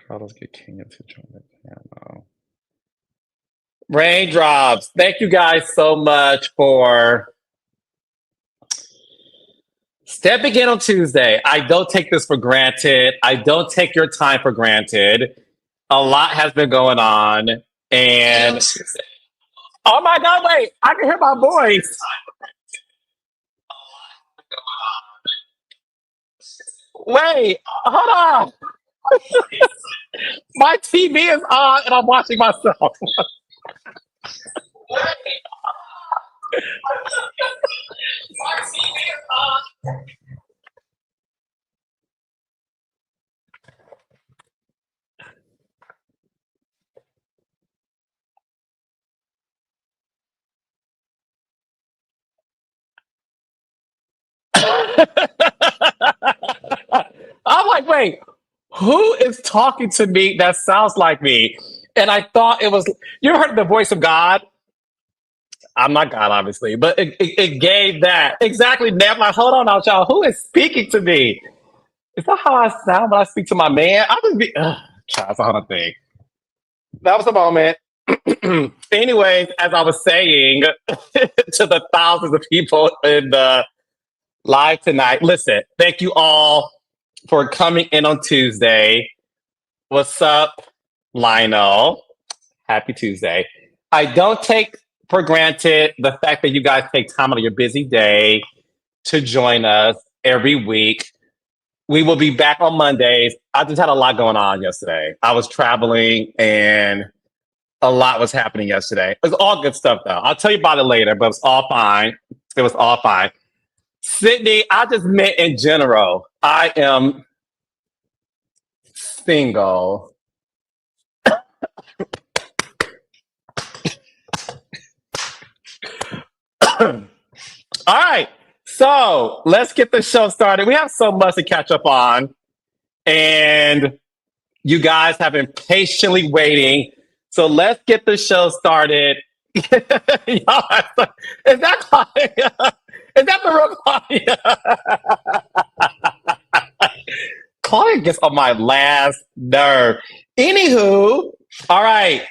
Carlos get Kenya to join the panel. Raindrops. Thank you guys so much for stepping in on Tuesday. I don't take this for granted. I don't take your time for granted. A lot has been going on. And oh my God, wait, I can hear my voice. Wait, hold on. My TV is on and I'm watching myself. I'm like, wait, who is talking to me that sounds like me? And I thought it was, you ever heard the voice of God? I'm not God, obviously, but it gave that. Exactly. Now I'm like, hold on now, y'all. Who is speaking to me? Is that how I sound when I speak to my man? I just be, child, that's a whole other thing. That was a moment. Anyways, as I was saying to the thousands of people in the live tonight, listen, thank you all for coming in on Tuesday. What's up, Lionel? Happy Tuesday. I don't take for granted the fact that you guys take time out of your busy day to join us every week. We will be back on Mondays. I just had a lot going on yesterday. I was traveling and a lot was happening yesterday. It was all good stuff, though. I'll tell you about it later, but it was all fine. It was all fine. Sydney, I just meant in general. I am single. All right. So let's get the show started. We have so much to catch up on. And you guys have been patiently waiting. So let's get the show started. Is that Claudia? Is that the real Claudia? Claudia gets on my last nerve. Anywho, all right.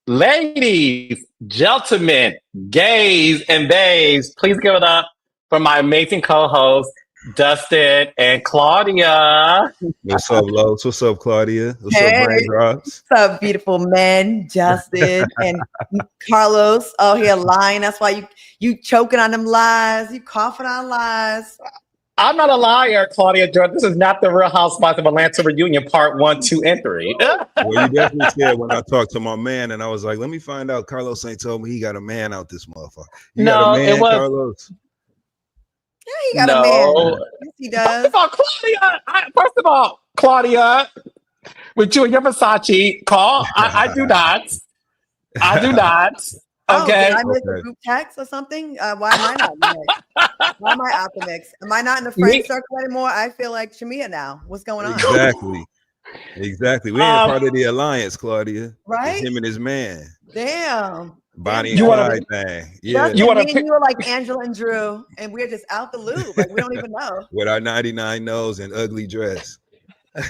Ladies, gentlemen, gays and bays, please give it up for my amazing co-hosts, Dustin and Claudia. What's up, Los? What's up, Claudia? What's up, Raindrops? What's up, beautiful men, Justin and Carlos? Oh, here lying. That's why you choking on them lies. You coughing on lies. I'm not a liar, Claudia Jordan. This is not the Real Housewives of Atlanta reunion, part 1, 2, and 3. Well, you definitely said when I talked to my man, and I was like, let me find out. Carlos ain't told me he got a man out this motherfucker. You got a man, Carlos? Yeah, he got a man. Yes, he does. First of all, Claudia, with you and your Versace call, I do not. I do not. Okay. Did I miss a group text or something? Why am I not? Why am I out the mix? Am I not in the friend circle anymore? I feel like Shamea now. What's going on? Exactly. We ain't part of the alliance, Claudia. Right? It's him and his man. Damn. Bonnie and Clyde thing. Yeah. You were like Angela and Drew, and we're just out the loop. Like we don't even know. With our 99 nose and ugly dress. You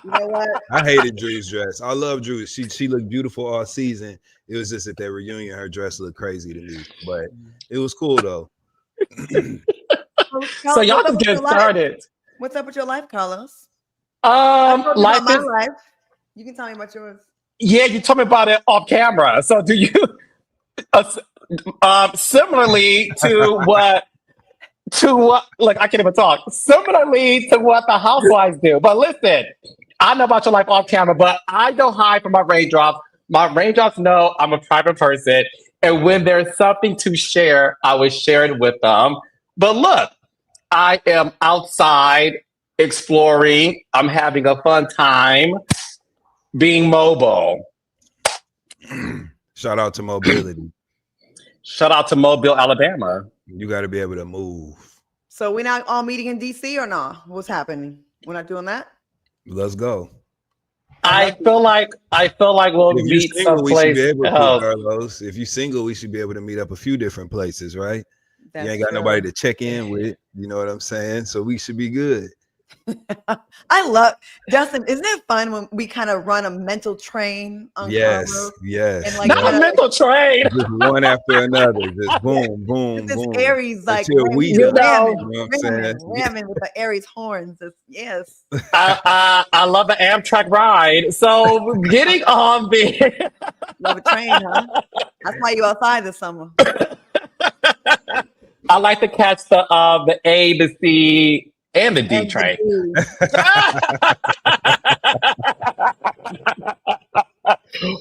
know what? I hated Drew's dress. I love Drew. She looked beautiful all season. It was just at that reunion, her dress looked crazy to me. But it was cool though. So y'all just get started. What's up with your life, Carlos? Life my life. You can tell me about yours. Yeah, you told me about it off camera. So do you similarly to what like I can't even talk. Similarly to what the housewives do. But listen, I know about your life off camera, but I don't hide from my raindrops. My raindrops know I'm a private person. And when there's something to share, I will share it with them. But look, I am outside exploring. I'm having a fun time being mobile. Shout out to mobility. Shout out to Mobile, Alabama. You got to be able to move. So we're not all meeting in DC or not? What's happening? We're not doing that? Let's go. I feel like we'll meet someplace else. If you're single, we should be able to meet up a few different places, right? You ain't got nobody to check in with. You know what I'm saying? So we should be good. I love Dustin. Isn't it fun when we kind of run a mental train on Carlos? Yes. And like Not a mental train. Just one after another. Just boom, boom, this boom. Aries like Until we you know, ramming with the Aries horns. Yes. I love the Amtrak ride. So getting on the Love a train, huh? That's why you outside this summer. I like to catch the A, the C, and the D train.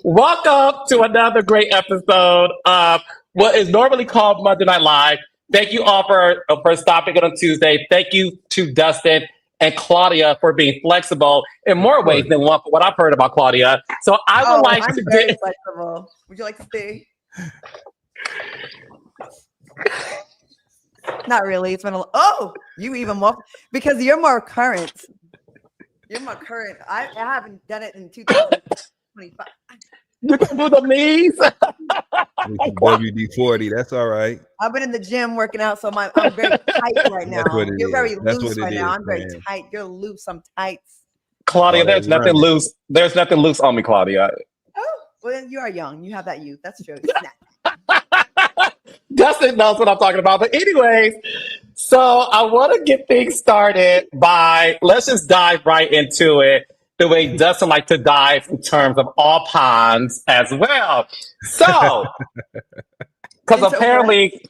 Welcome to another great episode of what is normally called Monday Night Live. Thank you all for stopping it on Tuesday. Thank you to Dustin and Claudia for being flexible in more ways than one for what I've heard about Claudia. So I would like I'm to very flexible. Would you like to stay? Not really. It's been you even more because you're more current. You're more current. I haven't done it in 2025. You can do the knees. WD-40. That's all right. I've been in the gym working out, so I'm very tight right now. You're very loose right now. I'm very tight. You're loose. I'm tight. Claudia, there's nothing loose. There's nothing loose on me, Claudia. Oh, well, then you are young. You have that youth. That's true. Dustin knows what I'm talking about. But anyways, so I want to get things started by, let's just dive right into it the way Dustin likes to dive in terms of all ponds as well. So, because apparently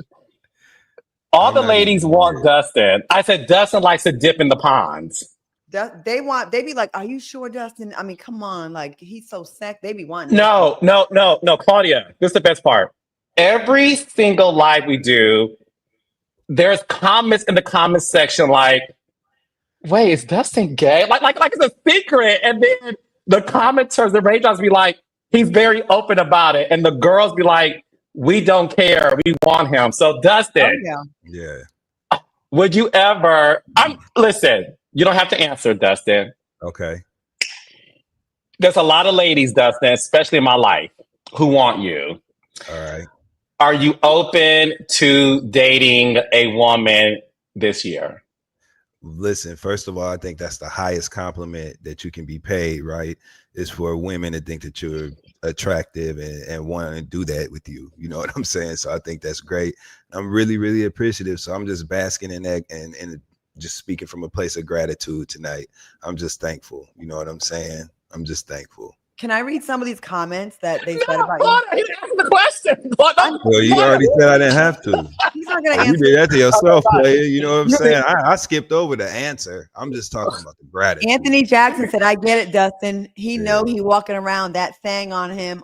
all the ladies want Dustin. I said Dustin likes to dip in the ponds. They be like, are you sure, Dustin? I mean, come on. Like, he's so sick. They be wanting. No, Claudia, this is the best part. Every single live we do, there's comments in the comment section like, wait, is Dustin gay? Like it's a secret. And then the commenters, the raindrops be like, he's very open about it. And the girls be like, we don't care. We want him. So Dustin, would you ever, listen, you don't have to answer, Dustin. Okay. There's a lot of ladies, Dustin, especially in my life, who want you. All right. Are you open to dating a woman this year? Listen, first of all, I think that's the highest compliment that you can be paid, right? Is for women to think that you're attractive and want to do that with you. You know what I'm saying? So I think that's great. I'm really, really appreciative. So I'm just basking in that and just speaking from a place of gratitude tonight. I'm just thankful. You know what I'm saying? I'm just thankful. Can I read some of these comments that they said about you? I didn't ask the question. Well, you already said I didn't have to. He's not gonna answer. You did that to yourself, player. You know what I'm saying? I skipped over the answer. I'm just talking about the gratitude. Anthony Jackson said, I get it, Dustin. He know he walking around that thing on him.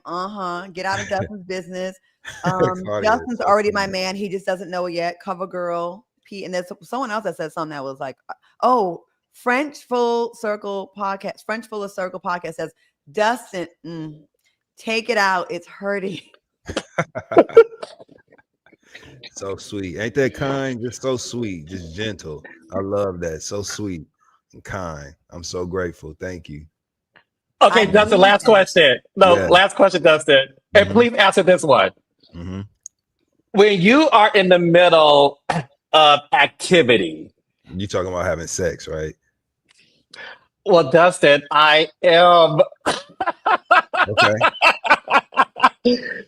Get out of Dustin's business. Dustin's already my man. He just doesn't know it yet. Cover girl. Pete. And there's someone else that said something that was like, French Full of Circle podcast says, Dustin, take it out. It's hurting. So sweet. Ain't that kind? Just so sweet. Just gentle. I love that. So sweet and kind. I'm so grateful. Thank you. Okay, Dustin, last question. Last question, Dustin. And please answer this one. Mm-hmm. When you are in the middle of activity. You talking about having sex, right? Well, Dustin, I am. Okay.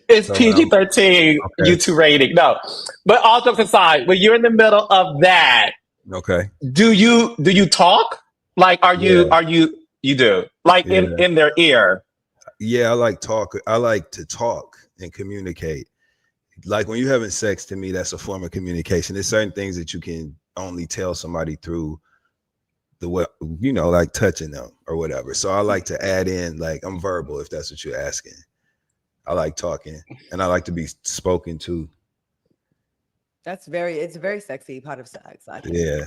It's PG-13 YouTube rating. No, but all jokes aside, when you're in the middle of that, do you talk? Like, you do like in their ear? Yeah, I like to talk and communicate. Like when you're having sex, to me, that's a form of communication. There's certain things that you can only tell somebody through the way, like touching them or whatever. So I like to add in, like, I'm verbal, if that's what you're asking. I like talking and I like to be spoken to. It's a very sexy part of sex, I think. Yeah.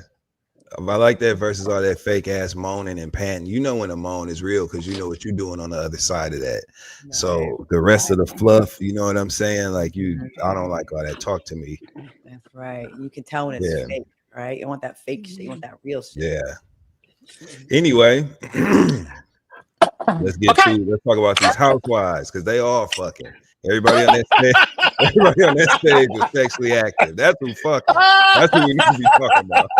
I like that versus all that fake ass moaning and panting. You know when a moan is real because you know what you're doing on the other side of that. Right. So the rest of the fluff, you know what I'm saying? Like I don't like all that. Talk to me. That's right. You can tell when it's fake, right? You want that fake shit. You want that real shit. Yeah. Anyway, let's talk about these housewives because they all fucking. Everybody on that stage is sexually active. That's who fucking. That's who we need to be talking about.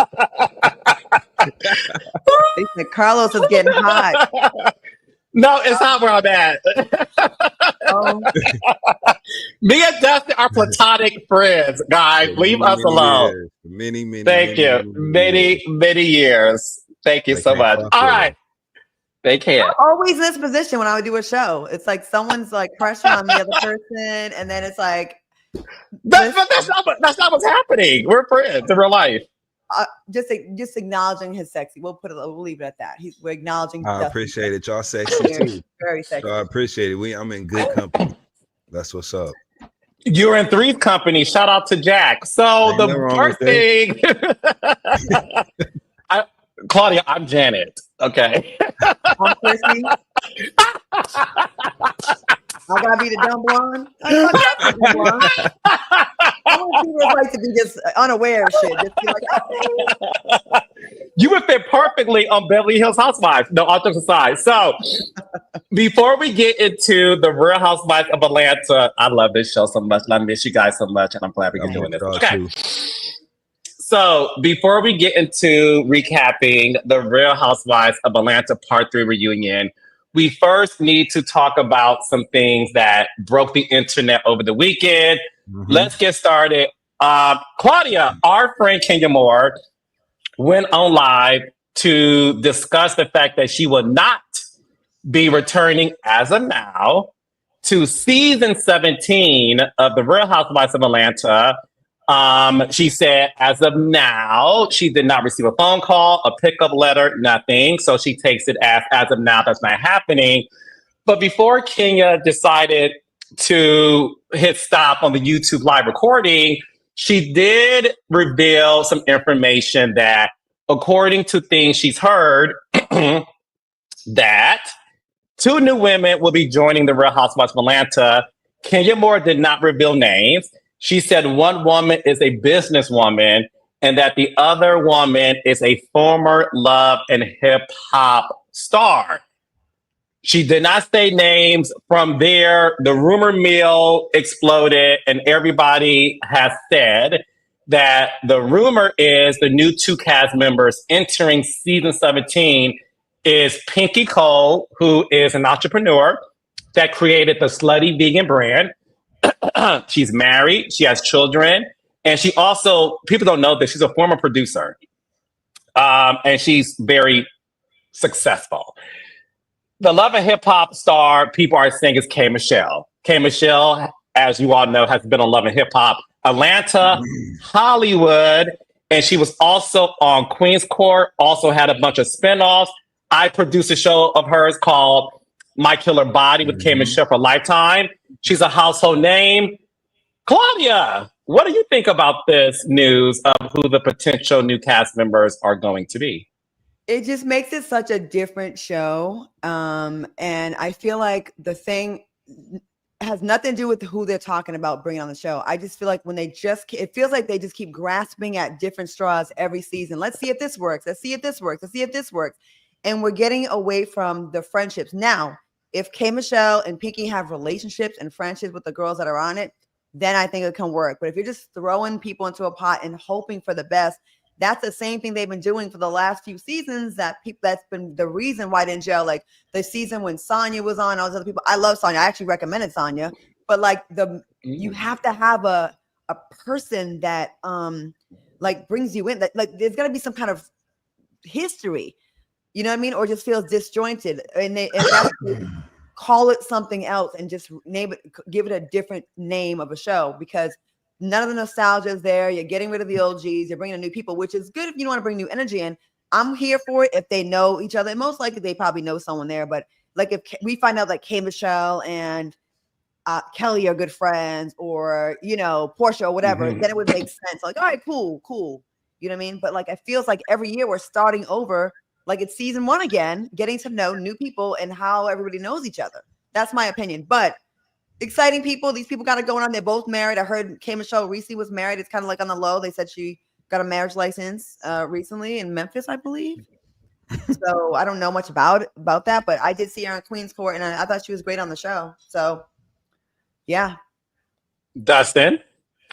They said Carlos is getting hot. No, it's not where I'm at. Oh. Me and Dustin are platonic friends, guys. Leave us alone. Years. Many. Thank you. Many years. Thank you so much. All right. They can't. I'm always in this position when I would do a show. It's like someone's like pressure on the other person, and then it's like that's not what's happening. We're friends in real life. Just acknowledging his sexy. We'll leave it at that. We're acknowledging. I appreciate it. Y'all sexy too. Very sexy. So I appreciate it. I'm in good company. That's what's up. You're in Three's company. Shout out to Jack. So the first thing, Claudia, I'm Janet. Okay. I'm Chrissy. I gotta be the dumb blonde. I want people like to be just unaware of shit. Just be like, oh. You would fit perfectly on Beverly Hills Housewives. No, all jokes aside. So, before we get into the Real Housewives of Atlanta, I love this show so much. I miss you guys so much, and I'm glad we're doing this. Okay. So, before we get into recapping the Real Housewives of Atlanta Part 3 reunion, we first need to talk about some things that broke the internet over the weekend. Mm-hmm. Let's get started. Claudia, our friend Kenya Moore, went on live to discuss the fact that she will not be returning as of now to season 17 of the Real Housewives of Atlanta. She said, as of now, she did not receive a phone call, a pickup letter, nothing. So she takes it as of now, that's not happening. But before Kenya decided to hit stop on the YouTube live recording, she did reveal some information that, according to things she's heard, that 2 new women will be joining the Real Housewives of Atlanta. Kenya Moore did not reveal names. She said one woman is a businesswoman and that the other woman is a former love and hip hop star. She did not say names. From there, the rumor mill exploded, and everybody has said that the rumor is the new 2 cast members entering season 17 is Pinky Cole, who is an entrepreneur that created the Slutty Vegan brand. She's married, she has children, and she also, people don't know this, she's a former producer. And she's very successful. The love and hip hop star people are saying is K. Michelle. K. Michelle, as you all know, has been on Love and Hip Hop Atlanta, Hollywood, and she was also on Queen's Court, also had a bunch of spinoffs. I produced a show of hers called My Killer Body with K. Michelle for Lifetime. She's a household name. Claudia, what do you think about this news of who the potential new cast members are going to be? It just makes it such a different show. And I feel like the thing has nothing to do with who they're talking about bringing on the show. I just feel like when it feels like they just keep grasping at different straws every season. Let's see if this works. Let's see if this works. Let's see if this works. And we're getting away from the friendships. Now, if K. Michelle and Pinky have relationships and friendships with the girls that are on it, then I think it can work. But if you're just throwing people into a pot and hoping for the best, that's the same thing they've been doing for the last few seasons. That's been the reason why they didn't gel. Like the season when Sonya was on, all those other people. I love Sonya. I actually recommended Sonya. But like you have to have a person that like brings you in. That like there's got to be some kind of history. You know what I mean? Or just feels disjointed. And that's call it something else and just name it, give it a different name of a show, because none of the nostalgia is there. You're getting rid of the old G's. You're bringing in new people, which is good if you want to bring new energy in. I'm here for it if they know each other. And most likely they probably know someone there. But like if we find out like K. Michelle and Kelly are good friends, or, you know, Portia or whatever, then it would make sense. Like, all right, cool. You know what I mean? But like, it feels like every year we're starting over. Like it's season 1 again, getting to know new people and how everybody knows each other. That's my opinion. But exciting people. These people got it going on. They're both married. I heard K. Michelle recently was married. It's kind of like on the low. They said she got a marriage license recently in Memphis, I believe. So I don't know much about that, but I did see her on Queen's Court, and I thought she was great on the show. So, yeah. Dustin?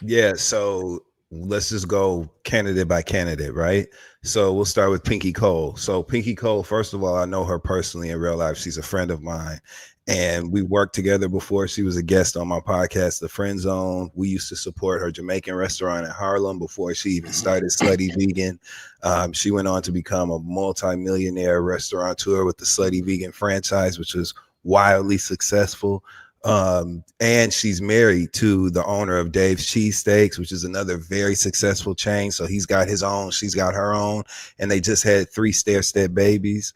Yeah, so let's just go candidate by candidate, right? So we'll start with Pinky Cole. So Pinky Cole, first of all, I know her personally in real life. She's a friend of mine. And we worked together before. She was a guest on my podcast, The Friend Zone. We used to support her Jamaican restaurant in Harlem before she even started Slutty Vegan. She went on to become a multi-millionaire restaurateur with the Slutty Vegan franchise, which was wildly successful. And she's married to the owner of Dave's Cheesesteaks, which is another very successful chain. So he's got his own, she's got her own, and they just had 3 stair-step babies.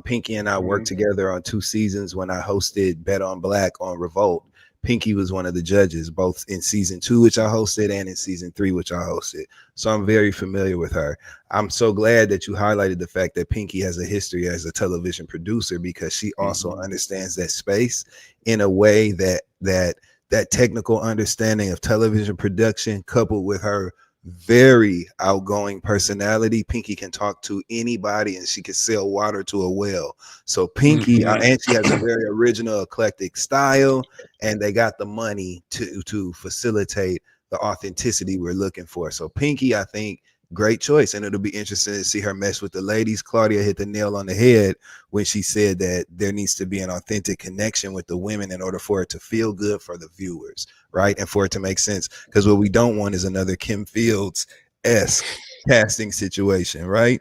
Pinky and I worked together on 2 seasons when I hosted Bet on Black on Revolt. Pinky was one of the judges, both in season 2, which I hosted, and in season 3, which I hosted. So I'm very familiar with her. I'm so glad that you highlighted the fact that Pinky has a history as a television producer, because she also understands that space in a way that technical understanding of television production, coupled with her very outgoing personality. Pinky can talk to anybody and she can sell water to a well. So Pinky, and she has a very original, eclectic style, and they got the money to facilitate the authenticity we're looking for. So Pinky, I think, great choice, and it'll be interesting to see her mesh with the ladies. Claudia hit the nail on the head when she said that there needs to be an authentic connection with the women in order for it to feel good for the viewers, right? And for it to make sense, because what we don't want is another Kim Fields-esque casting situation, right?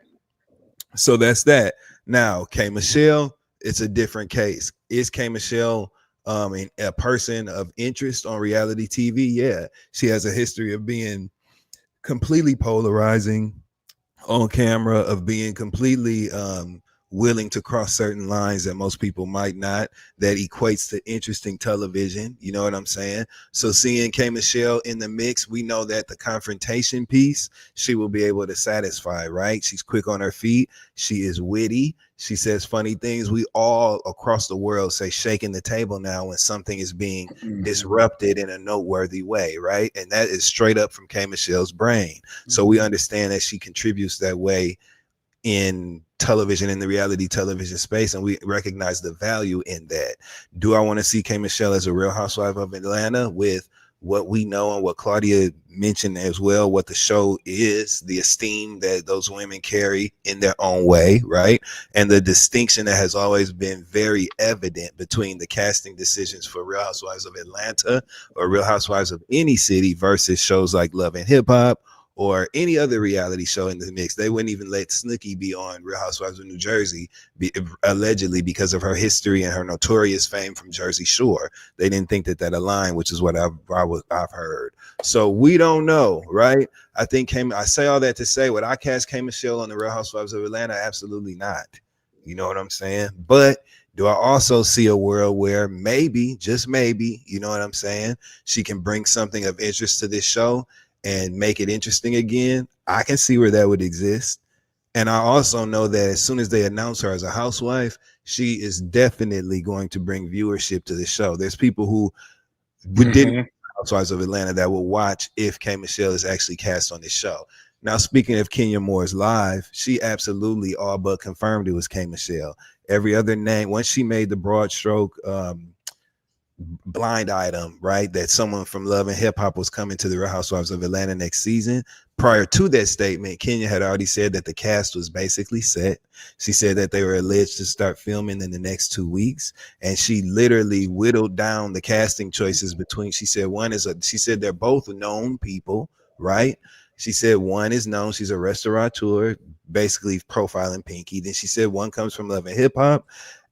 So that's that. Now, K. Michelle, it's a different case. Is K. Michelle a person of interest on reality TV? Yeah, she has a history of being completely polarizing on camera, of being completely willing to cross certain lines that most people might not, that equates to interesting television. You know what I'm saying? So seeing K. Michelle in the mix, we know that the confrontation piece, she will be able to satisfy, right? She's quick on her feet. She is witty. She says funny things. We all across the world say shaking the table now when something is being disrupted in a noteworthy way, right? And that is straight up from K. Michelle's brain. So we understand that she contributes that way in television, in the reality television space, and we recognize the value in that. Do I want to see K. Michelle as a Real Housewife of Atlanta with what we know and what Claudia mentioned as well, what the show is, the esteem that those women carry in their own way, right? And the distinction that has always been very evident between the casting decisions for Real Housewives of Atlanta or Real Housewives of any city versus shows like Love and Hip Hop or any other reality show in the mix. They wouldn't even let Snooki be on Real Housewives of New Jersey, allegedly because of her history and her notorious fame from Jersey Shore. They didn't think that aligned, which is what I've heard. So we don't know, right? I think I say all that to say, would I cast K. Michelle on the Real Housewives of Atlanta? Absolutely not. You know what I'm saying? But do I also see a world where maybe, just maybe, you know what I'm saying, she can bring something of interest to this show and make it interesting again? I can see where that would exist. And I also know that as soon as they announce her as a housewife, she is definitely going to bring viewership to the show. There's people who didn't Housewives of Atlanta that will watch if K. Michelle is actually cast on this show. Now, speaking of Kenya Moore's live, she absolutely all but confirmed it was K. Michelle. Every other name, once she made the broad stroke blind item, right, that someone from Love and Hip Hop was coming to the Real Housewives of Atlanta next season. Prior to that statement, Kenya had already said that the cast was basically set. She said that they were alleged to start filming in the next 2 weeks, and she literally whittled down the casting choices between. She said she said they're both known people, right? She said one is known, she's a restaurateur, basically profiling Pinky. Then she said one comes from Love and Hip Hop.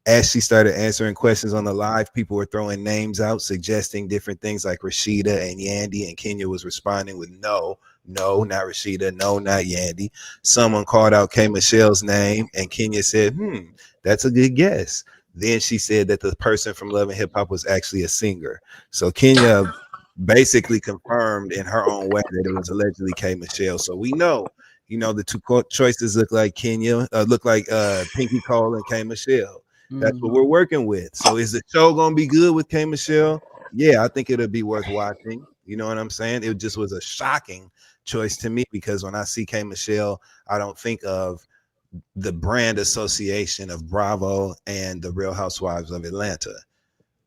As she started answering questions on the live, people were throwing names out, suggesting different things like Rashida and Yandy, and Kenya was responding with no, not Rashida, no, not Yandy. Someone called out K. Michelle's name, and Kenya said, that's a good guess. Then she said that the person from Love and Hip Hop was actually a singer. So Kenya basically confirmed in her own way that it was allegedly K. Michelle. So we know, the two choices look like Pinky Cole and K. Michelle. That's what we're working with. So is the show gonna be good with K. Michelle? Yeah, I think it'll be worth watching. You know what I'm saying? It just was a shocking choice to me, because when I see K. Michelle, I don't think of the brand association of Bravo and the Real Housewives of Atlanta.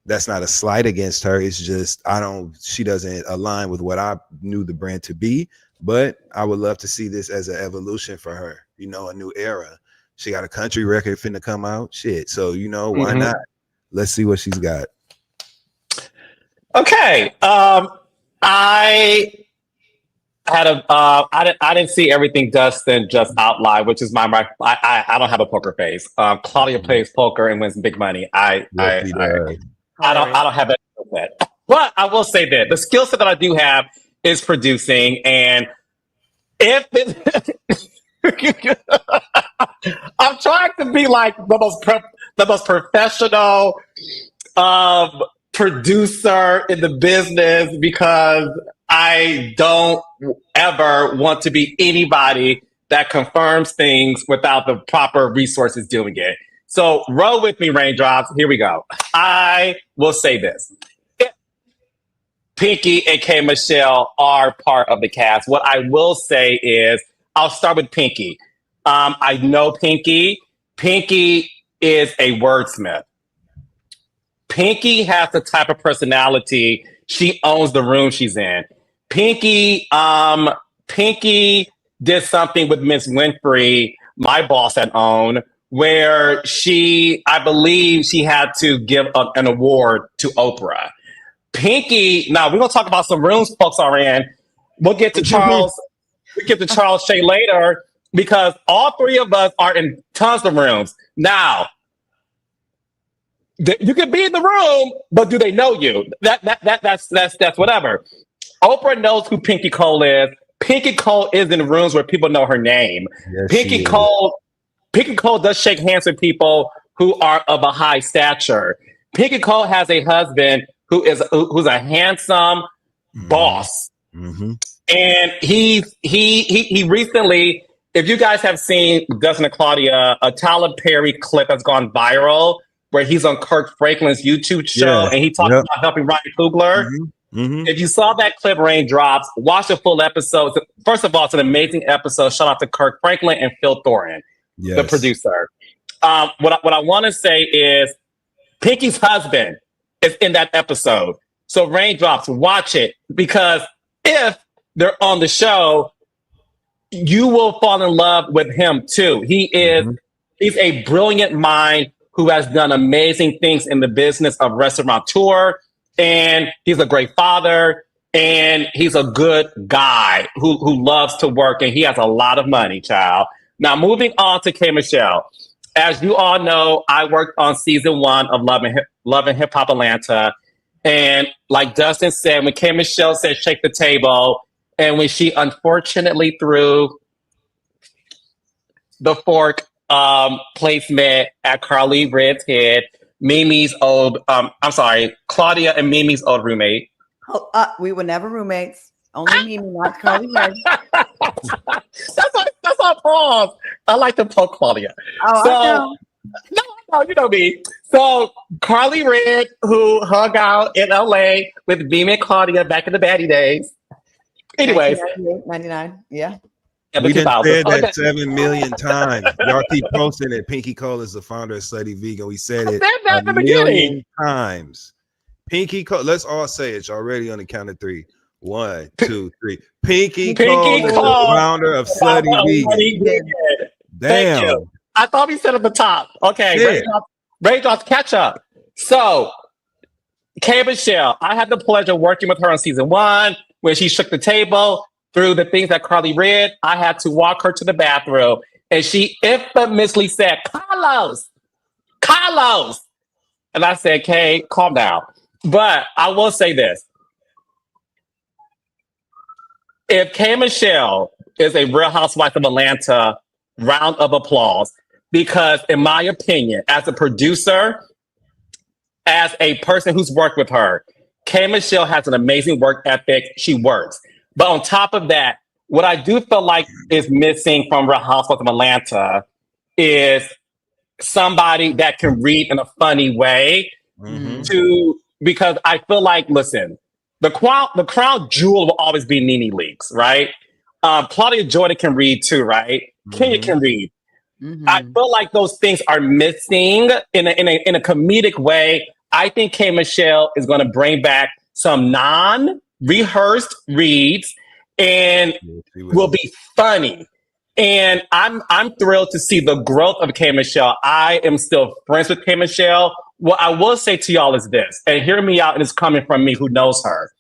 That's not a slight against her. It's just she doesn't align with what I knew the brand to be. But I would love to see this as an evolution for her. You know, a new era. She got a country record finna come out. Shit. So, you know, why not? Let's see what she's got. Okay. I didn't see everything Dustin just outlined, which is my I don't have a poker face. Claudia plays poker and wins big money. I don't have that skill set. But I will say that the skill set that I do have is producing, and if I'm trying to be like the most professional producer in the business, because I don't ever want to be anybody that confirms things without the proper resources doing it. So roll with me, raindrops. Here we go. I will say this. Pinky and K. Michelle are part of the cast. What I will say is, I'll start with Pinky. I know Pinky. Pinky is a wordsmith. Pinky has the type of personality. She owns the room she's in. Pinky did something with Miss Winfrey, my boss at OWN, where I believe she had to give an award to Oprah. Pinky, now we're gonna talk about some rooms folks are in. We'll get to Charles Shea later, because all three of us are in tons of rooms. Now, you can be in the room, but do they know you? That's whatever. Oprah knows who Pinky Cole is. Pinky Cole is in rooms where people know her name. Yes, Pinky Cole does shake hands with people who are of a high stature. Pinky Cole has a husband who's a handsome boss. Mm-hmm. And he recently, if you guys have seen Dustin and Claudia, a Tyler Perry clip has gone viral where he's on Kirk Franklin's YouTube show, and he talks about helping Ryan Coogler. Mm-hmm. Mm-hmm. If you saw that clip, Raindrops, watch the full episode. First of all, it's an amazing episode. Shout out to Kirk Franklin and Phil Thorin, the producer. What I want to say is Pinky's husband is in that episode. So Raindrops, watch it, because if they're on the show, you will fall in love with him too. He's a brilliant mind who has done amazing things in the business of restaurateur, and he's a great father, and he's a good guy who loves to work, and he has a lot of money, child. Now, moving on to K. Michelle. As you all know, I worked on season 1 of Love and Hip Hop Atlanta, and like Dustin said, when K. Michelle said shake the table, and when she unfortunately threw the fork placement at Carly Red's head, Claudia and Mimi's old roommate. We were never roommates. Only Mimi, not Carly Red. That's our pause. I like to poke Claudia. Oh, I know. No, you know me. So Carly Red, who hung out in LA with Mimi and Claudia back in the baddie days. Anyways. 99, yeah. We done said that 7 million times. Y'all keep posting it. Pinky Cole is the founder of Slutty Vegan. We said it a million times. Pinky Cole, let's all say it. Y'all ready on the count of 3. 1, 2, 3. Pinky Cole is the founder of Slutty Vegan. Damn. Thank you. I thought we said at the top. Okay, Raindrops, catch up. So, K. Michelle, I had the pleasure of working with her on season 1, where she shook the table through the things that Carly read. I had to walk her to the bathroom, and she infamously said, Carlos. And I said, Kay, calm down. But I will say this. If K. Michelle is a Real Housewife of Atlanta, round of applause, because in my opinion, as a producer, as a person who's worked with her, K. Michelle has an amazing work ethic. She works. But on top of that, what I do feel like is missing from Real Housewives of Atlanta is somebody that can read in a funny way. Mm-hmm. Because I feel like, listen, the crown jewel will always be Nene Leakes, right? Claudia Jordan can read too, right? Mm-hmm. Kenya can read. Mm-hmm. I feel like those things are missing in a comedic way. I think K. Michelle is going to bring back some non-rehearsed reads, and will be funny. And I'm thrilled to see the growth of K Michelle. I am still friends with K Michelle. What I will say to y'all is this, and hear me out, and it's coming from me who knows her.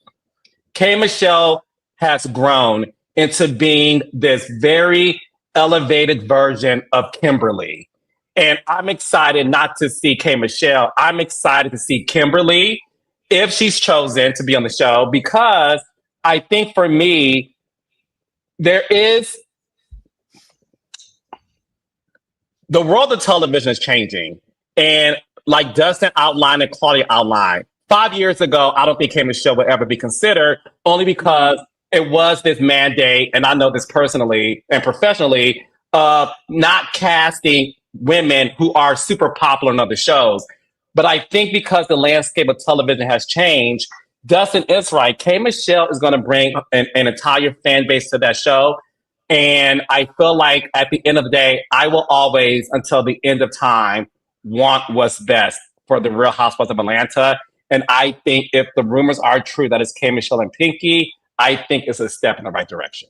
K Michelle has grown into being this very elevated version of Kimberly. And I'm excited not to see K Michelle. I'm excited to see Kimberly if she's chosen to be on the show, because I think for me, there is the world of television is changing. And like Dustin outlined and Claudia outlined, 5 years ago, I don't think K Michelle would ever be considered, only because it was this mandate, and I know this personally and professionally, of not casting women who are super popular in other shows. But I think because the landscape of television has changed, Dustin is right. K Michelle is going to bring an entire fan base to that show. And I feel like at the end of the day, I will always, until the end of time, want what's best for the Real Housewives of Atlanta. And I think if the rumors are true that it's K Michelle and Pinky, I think it's a step in the right direction.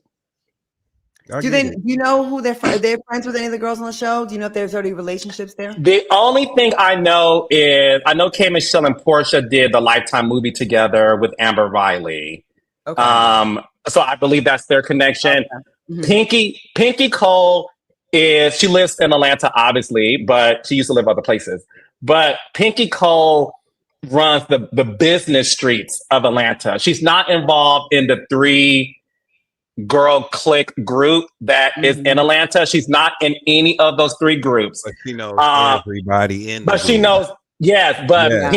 Do you know who they're friends with any of the girls on the show? Do you know if there's already relationships there? The only thing I know is I know K Michelle and Portia did the Lifetime movie together with Amber Riley. Okay. So I believe that's their connection. Okay. Mm-hmm. Pinky Cole she lives in Atlanta, obviously, but she used to live other places. But Pinky Cole runs the business streets of Atlanta. She's not involved in the 3-girl clique group that is in Atlanta. She's not in any of those 3 groups. But she knows everybody in. But she knows, yes. But yeah.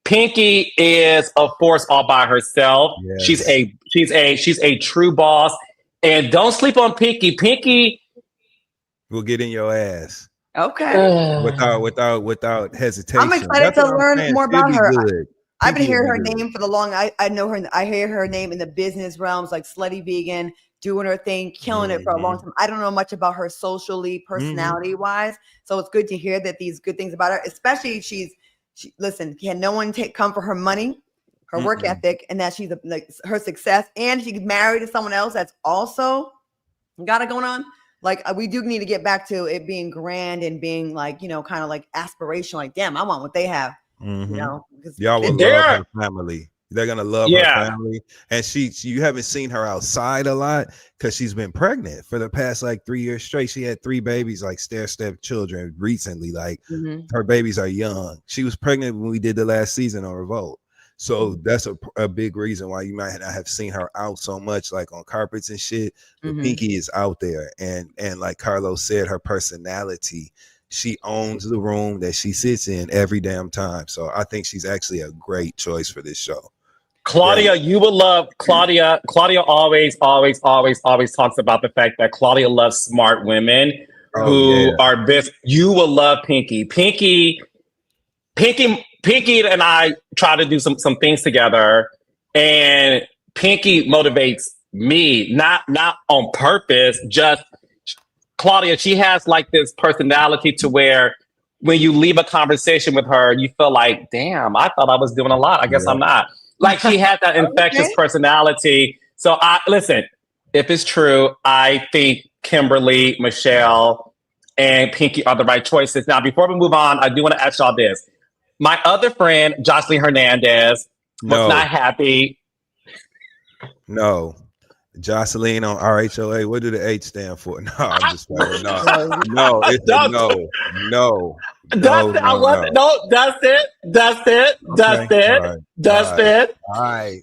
Pinky is a force all by herself. Yes. She's a true boss. And don't sleep on Pinky. Pinky will get in your ass. Okay. Without hesitation. I'm excited to learn more about her. I've been hearing her name for the long. I know her. I hear her name in the business realms, like Slutty Vegan, doing her thing, killing it for a long time. I don't know much about her socially, personality wise. So it's good to hear that these good things about her. Especially listen, can no one come for her money, her work ethic, and that she's her success, and she's married to someone else that's also got it going on. Like we do need to get back to it being grand and being like, kind of like aspirational. Like, damn, I want what they have. Y'all will love her family. They're gonna love her family, and you haven't seen her outside a lot because she's been pregnant for the past like 3 years straight. She had 3 babies, like stair-step children recently. Like her babies are young. She was pregnant when we did the last season on Revolt, so that's a big reason why you might not have seen her out so much, like on carpets and shit. But Pinky is out there, and like Carlos said, her personality. She owns the room that she sits in every damn time. So I think she's actually a great choice for this show. Claudia, you will love Claudia. Claudia always talks about the fact that Claudia loves smart women who are best. You will love Pinky. Pinky and I try to do some things together, and Pinky motivates me, not on purpose, just Claudia, she has like this personality to where when you leave a conversation with her, you feel like, damn, I thought I was doing a lot. I guess I'm not. Like she has that infectious personality. So listen, if it's true, I think Kimberly, Michelle, and Pinky are the right choices. Now, before we move on, I do want to ask y'all this. My other friend, Joseline Hernandez, was not happy. No. Joseline on RHOA. What do the H stand for? No, I'm just saying. No, it's a no. Dustin. All right.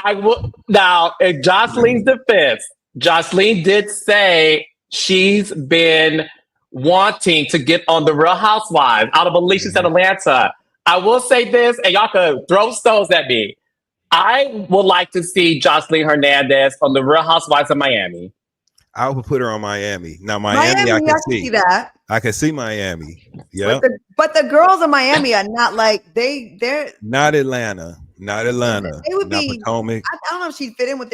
I will now. In Joseline's defense, Joseline did say she's been wanting to get on the Real Housewives out of Alicia's in Atlanta. I will say this, and y'all can throw stones at me. I would like to see Joseline Hernandez on the Real Housewives of Miami. I would put her on Miami. Now, Miami I can see that. I can see Miami. Yeah. But the girls in Miami are not like they're not Atlanta. Not Atlanta. They would not be. Potomac. I don't know if she'd fit in with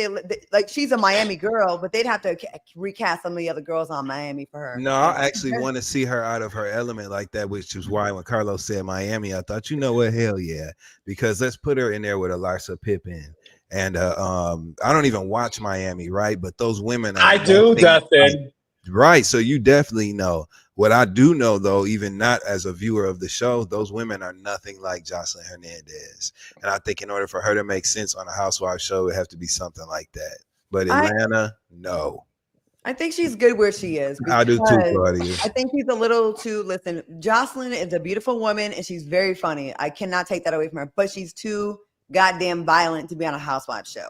like she's a Miami girl, but they'd have to recast some of the other girls on Miami for her. No, I actually want to see her out of her element like that, which is why when Carlos said Miami, I thought, hell yeah, because let's put her in there with a Larsa Pippen And I don't even watch Miami, right? But those women are I do, Dustin. Right. So you definitely know. What I do know, though, even not as a viewer of the show, those women are nothing like Joseline Hernandez. And I think in order for her to make sense on a Housewives show, it have to be something like that. But Atlanta, no. I think she's good where she is. I do too, Claudia. I think she's a little too, listen, Joseline is a beautiful woman and she's very funny. I cannot take that away from her, but she's too goddamn violent to be on a Housewives show.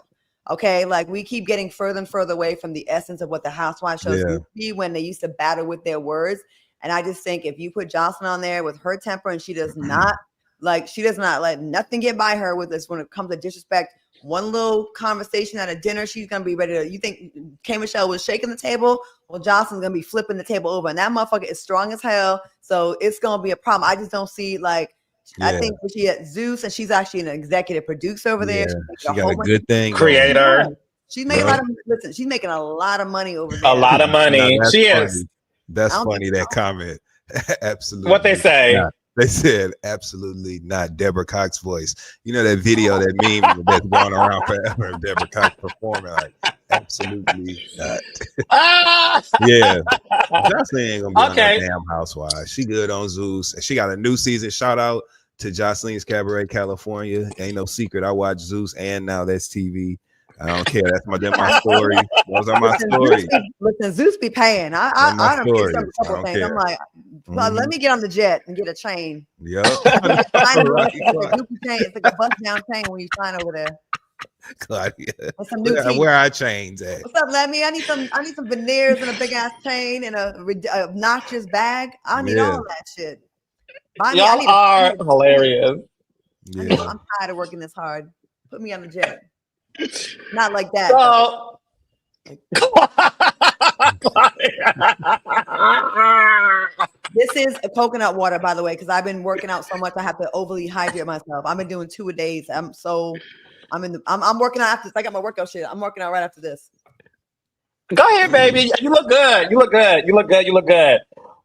Okay, like we keep getting further and further away from the essence of what the Housewives shows used to be when they used to battle with their words. And I just think if you put Joseline on there with her temper and she does not let nothing get by her with this when it comes to disrespect. One little conversation at a dinner, she's gonna be ready to. You think K. Michelle was shaking the table? Well, Joseline's gonna be flipping the table over, and that motherfucker is strong as hell. So it's gonna be a problem. I just don't see like. I think she at Zeus, and she's actually an executive producer over there. She got a good thing. Creator. She's making a lot of listen. She's making a lot of money over there. A lot of money. She funny. is. That's funny. That comment. Absolutely. What they say? Not. They said absolutely not. Deborah Cox's voice. You know that video, that meme that's going around forever. Deborah Cox performing like absolutely not. Yeah, Joseline ain't gonna be on that damn Housewives. She good on Zeus, and she got a new season. Shout out to Joseline's Cabaret California. Ain't no secret. I watch Zeus, and now that's TV. I don't care. That's my story. Those are my stories. Listen, Zeus be paying. I don't care. A couple things. I'm like, well, let me get on the jet and get a chain. Yep. It's like a bust down chain when you sign over there. Claudia, where are our chains at? What's up, Lemmy? I need some veneers and a big ass chain and a obnoxious bag. I need all that shit. Y'all are hilarious. I'm tired of working this hard. Put me on the jet. Not like that. So, this is a coconut water, by the way, because I've been working out so much. I have to overly hydrate myself. I've been doing 2 a days. I'm working out after this. I got my workout shit. I'm working out right after this. Go ahead, baby. You look good. You look good. You look good. You look good.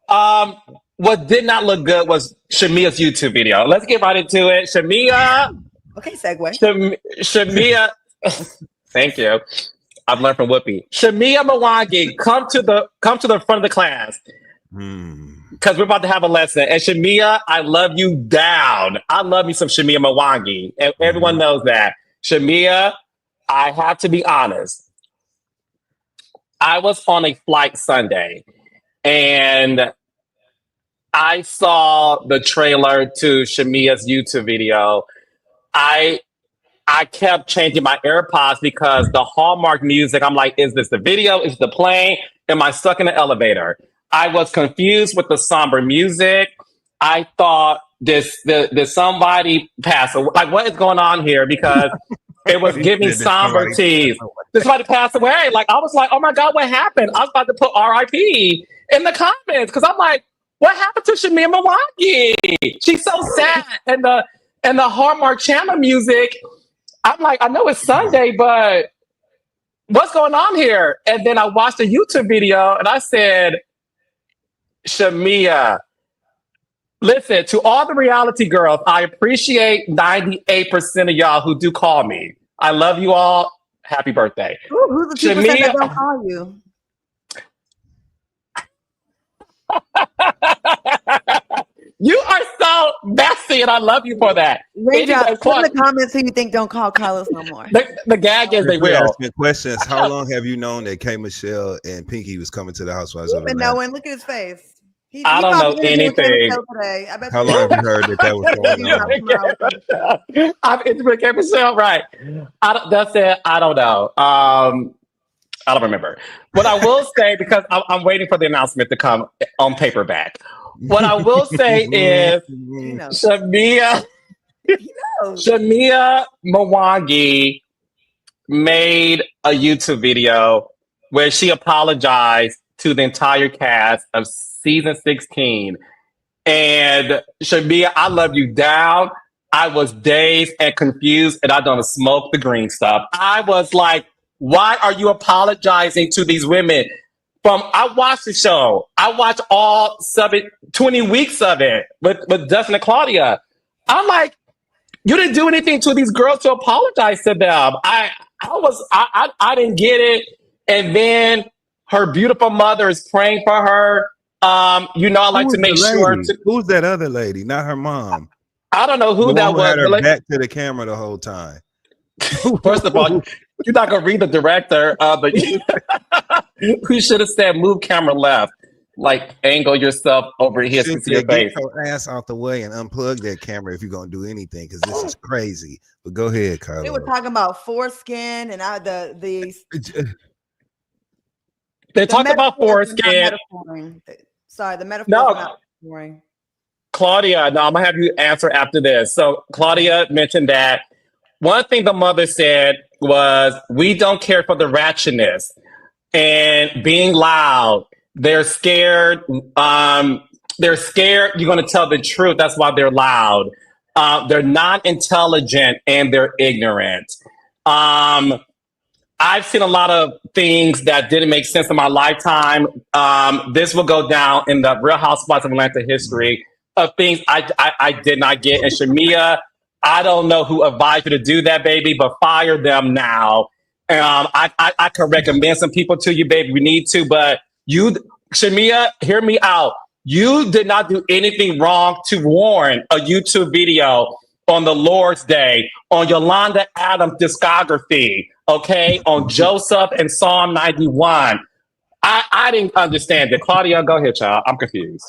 What did not look good was Shamea's YouTube video. Let's get right into it. Shamea. Okay, segue. Shamea. Thank you. I've learned from Whoopi. Shamea Mwangi, come to the front of the class. Because we're about to have a lesson. And Shamea, I love you down. I love me some Shamea Mwangi. And everyone knows that. Shamea, I have to be honest. I was on a flight Sunday and I saw the trailer to Shamea's YouTube video. I kept changing my AirPods because the Hallmark music, I'm like, is this the video? Is it the plane? Am I stuck in the elevator? I was confused with the somber music. I thought, did somebody pass away? Like, what is going on here? Because it was giving somber teas. Did somebody pass away? Like, I was like, oh my God, what happened? I was about to put RIP in the comments because I'm like, what happened to Shamea Mwangi? She's so sad. And the Hallmark Channel music, I'm like, I know it's Sunday, but what's going on here? And then I watched a YouTube video and I said, Shamea, listen, to all the reality girls, I appreciate 98% of y'all who do call me. I love you all. Happy birthday. Ooh, who's the 2% that don't call you? You are so messy, and I love you for that. Raindrop, put in the comments who you think don't call Carlos no more. The gag is they will. Asking questions. How long have you known that K. Michelle and Pinky was coming to the Housewives? We've been knowing. Look at his face. I don't know anything. How long have you heard that was going on? I'm into K. Michelle, right? That's it. I don't know. I don't remember. What I will say, because I'm waiting for the announcement to come on paperback. What I will say is Shamea Mwangi made a YouTube video where she apologized to the entire cast of season 16. And Shamea, I love you down. I was dazed and confused, and I don't smoke the green stuff. I was like, why are you apologizing to these women? I watched the show. I watched all 20 weeks of it with Dustin and Claudia. I'm like, You didn't do anything to these girls to apologize to them. I didn't get it. And then her beautiful mother is praying for her. I like to make sure to. Who's that other lady? Not her mom. I don't know who The that one who was. had her back to the camera the whole time. First of all, you're not gonna read the director, but we should have said move camera left. Like angle yourself over here to see your face. Get your ass out the way and unplug that camera if you're gonna do anything, because this is crazy. But go ahead, Carla. They were talking about foreskin and they talk about foreskin. Sorry, the metaphor. No, boring. Claudia. No, I'm gonna have you answer after this. So Claudia mentioned that one thing the mother said was, "We don't care for the ratchetness and being loud. They're scared. They're scared you're going to tell the truth. That's why they're loud. They're not intelligent and they're ignorant." I've seen a lot of things that didn't make sense in my lifetime. This will go down in the Real Housewives of Atlanta history of things I did not get. And Shamea, I don't know who advised you to do that, baby, but fire them now. I can recommend some people to you, baby. We need to, but you, Shamea, hear me out. You did not do anything wrong to warn a YouTube video on the Lord's Day, on Yolanda Adams' discography, okay, on Joseph and Psalm 91. I didn't understand it. Claudia, go ahead, child. I'm confused.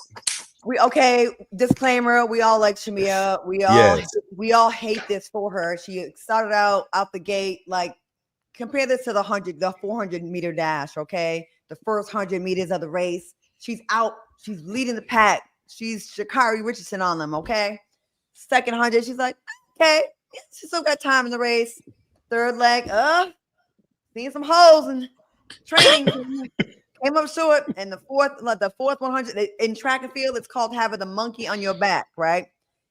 Disclaimer, we all like Shamea. We all hate this for her. She started out the gate, like, compare this to the 400-meter dash, okay? The first 100 meters of the race. She's out. She's leading the pack. She's Sha'Carri Richardson on them, okay? Second 100, she's like, okay, she still got time in the race. Third leg, seeing some holes and training. Came up short. And the fourth 100 in track and field, it's called having the monkey on your back, right?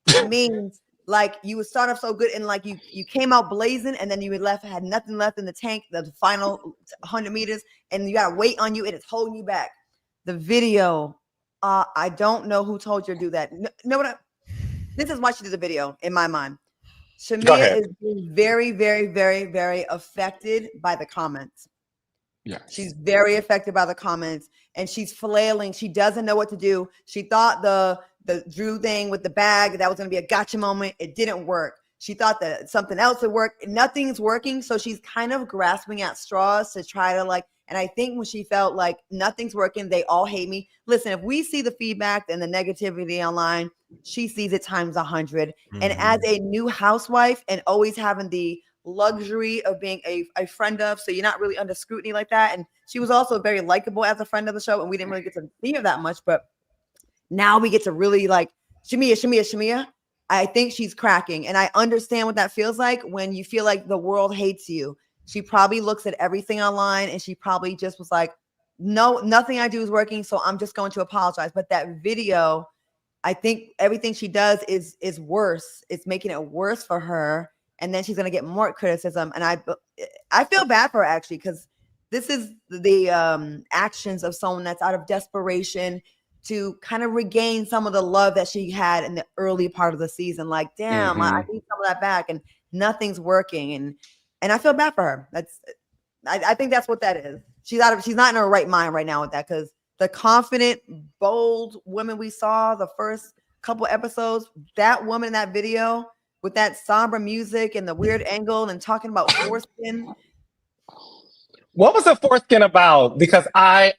It means like you would start off so good and like you came out blazing and then you had nothing left in the tank, the final 100 meters, and you got a weight on you and it's holding you back. The video, I don't know who told you to do that. This is why she did the video in my mind. Shamea is being very, very, very, very affected by the comments. Yes. She's very affected by the comments and she's flailing. She doesn't know what to do. She thought the Drew thing with the bag, that was going to be a gotcha moment. It didn't work. She thought that something else would work. Nothing's working. So she's kind of grasping at straws to try to and I think when she felt like nothing's working, they all hate me. Listen, if we see the feedback and the negativity online, she sees it times 100. Mm-hmm. And as a new housewife and always having the luxury of being a friend of, so you're not really under scrutiny like that. And she was also very likable as a friend of the show, and we didn't really get to see her that much, but now we get to really like Shamea. I think she's cracking, and I understand what that feels like when you feel like the world hates you. She probably looks at everything online and she probably just was like, no, nothing I do is working, so I'm just going to apologize. But that video, I think everything she does is worse. It's making it worse for her. And then she's going to get more criticism. And I feel bad for her, actually, because this is the actions of someone that's out of desperation to kind of regain some of the love that she had in the early part of the season. Like, damn, I need some of that back, and nothing's working. And I feel bad for her. I think that's what that is. She's not in her right mind right now with that, because the confident, bold woman we saw the first couple episodes, that woman in that video with that somber music and the weird angle and talking about foreskin. What was the foreskin about? Because I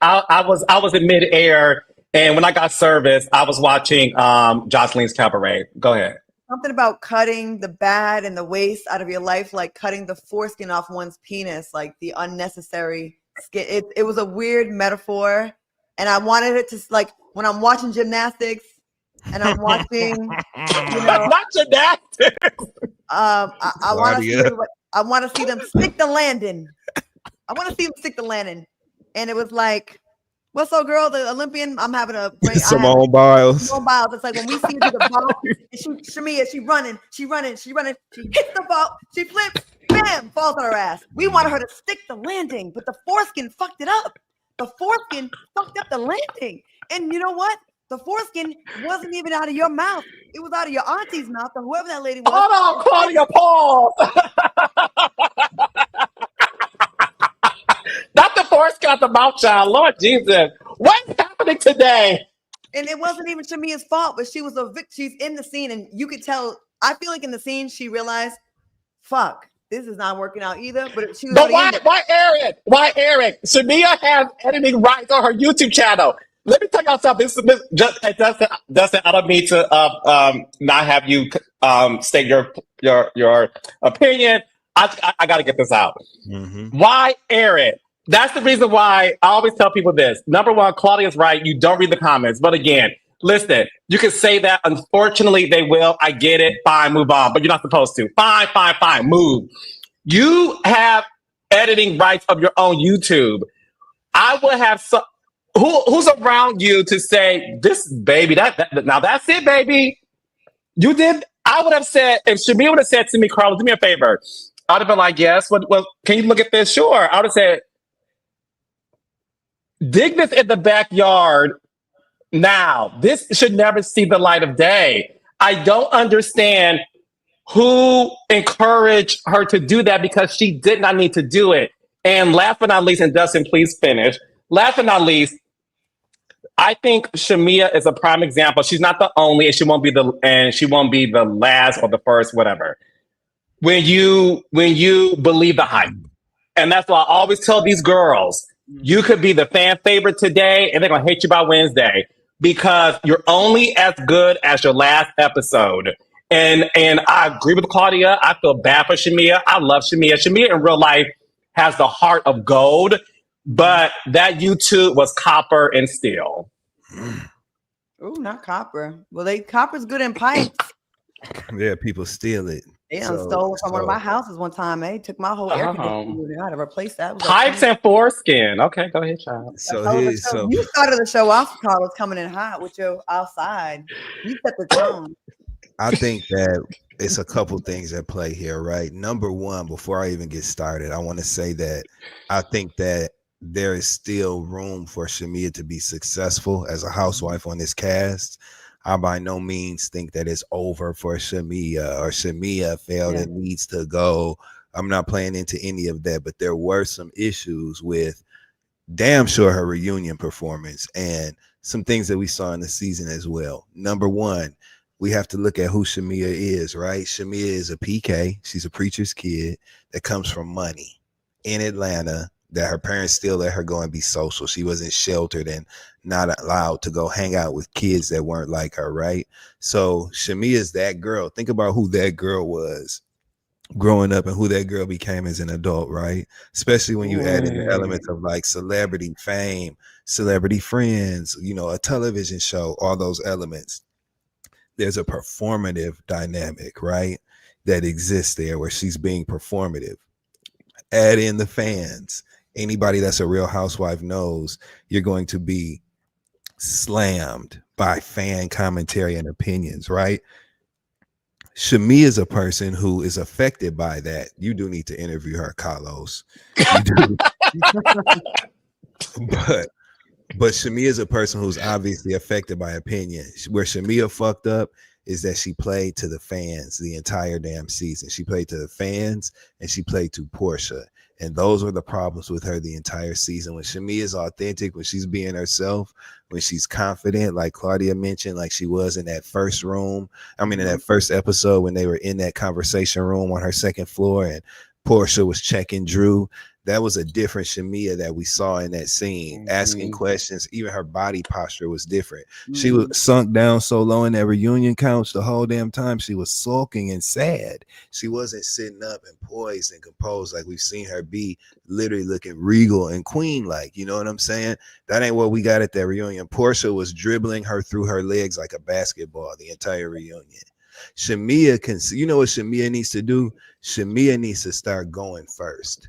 was in midair, and when I got service, I was watching Joseline's Cabaret. Go ahead. Something about cutting the bad and the waste out of your life, like cutting the foreskin off one's penis, like the unnecessary skin. It was a weird metaphor, and I wanted it to, like, when I'm watching gymnastics and I'm watching, not gymnastics. I want to see them stick the landing. I want to see them stick the landing, and it was like, what's up, girl? The Olympian. I'm having a great Simone Biles. Simone Biles. It's like when we see the ball, Shamea, she running. She hits the ball. She flips. Bam! Falls on her ass. We wanted her to stick the landing, but the foreskin fucked it up. The foreskin fucked up the landing. And you know what? The foreskin wasn't even out of your mouth. It was out of your auntie's mouth or whoever that lady was. Hold on, Claudia, pause. Not the foreskin out the mouth, child. Lord Jesus. What's happening today? And it wasn't even Shamea's fault, but she was she's in the scene, and you could tell. I feel like in the scene she realized, fuck, this is not working out either. But she was why Eric? Why Eric? Shamea has editing rights on her YouTube channel. Let me tell y'all something. Dustin, I don't mean to not have you state your opinion. I got to get this out. Mm-hmm. Why Eric? That's the reason why I always tell people this. Number one, Claudia's right. You don't read the comments. But again, listen, you can say that. Unfortunately, they will. I get it. Fine, move on. But you're not supposed to. Fine. Move. You have editing rights of your own YouTube. I would have some. Who's around you to say, this baby, now that's it, baby. You did. I would have said, if Shamea would have said to me, Carlos, do me a favor. I would have been like, yes. Well, can you look at this? Sure. I would have said, dig this in the backyard now. This should never see the light of day. I don't understand who encouraged her to do that because she did not need to do it. And last but not least, and Dustin, please finish. Last but not least, I think Shamea is a prime example. She's not the only, and she won't be the last or the first, whatever. When you believe the hype. And that's why I always tell these girls, you could be the fan favorite today, and they're gonna hate you by Wednesday because you're only as good as your last episode. And I agree with Claudia. I feel bad for Shamea. I love Shamea. Shamea in real life has the heart of gold, but that YouTube was copper and steel. Oh, not copper. Well, copper's good in pipes. Yeah, people steal it. They stole from one of my houses one time. They took my whole air conditioner. I had to replace that. Pipes and foreskin. Okay, go ahead, child. You started the show off, Carlos, coming in hot with your outside. You set the tone. I think that it's a couple things at play here, right? Number one, before I even get started, I want to say that I think that there is still room for Shamea to be successful as a housewife on this cast. I by no means think that it's over for Shamea or Shamea failed and needs to go. I'm not playing into any of that, but there were some issues with damn sure her reunion performance and some things that we saw in the season as well. Number one, we have to look at who Shamea is, right? Shamea is a PK. She's a preacher's kid that comes from money in Atlanta, that her parents still let her go and be social. She wasn't sheltered and not allowed to go hang out with kids that weren't like her, right? So Shamea is that girl. Think about who that girl was growing up and who that girl became as an adult, right? Especially when you add in the elements of like celebrity fame, celebrity friends, you know, a television show, all those elements. There's a performative dynamic, right, that exists there where she's being performative. Add in the fans. Anybody that's a real housewife knows you're going to be slammed by fan commentary and opinions, right? Shamea is a person who is affected by that. You do need to interview her, Carlos. You do. But Shamea is a person who's obviously affected by opinion. Where Shamea fucked up is that she played to the fans the entire damn season. She played to the fans and she played to Portia. And those were the problems with her the entire season. When Shamea is authentic, when she's being herself, when she's confident, like Claudia mentioned, like she was in that first room. I mean, in that first episode when they were in that conversation room on her second floor and Portia was checking Drew. That was a different Shamea that we saw in that scene, asking questions. Even her body posture was different. She was sunk down so low in that reunion couch the whole damn time. She was sulking and sad. She wasn't sitting up and poised and composed like we've seen her be, literally looking regal and queen-like. You know what I'm saying? That ain't what we got at that reunion. Portia was dribbling her through her legs like a basketball the entire reunion. Shamea can, you know what Shamea needs to do? Shamea needs to start going first.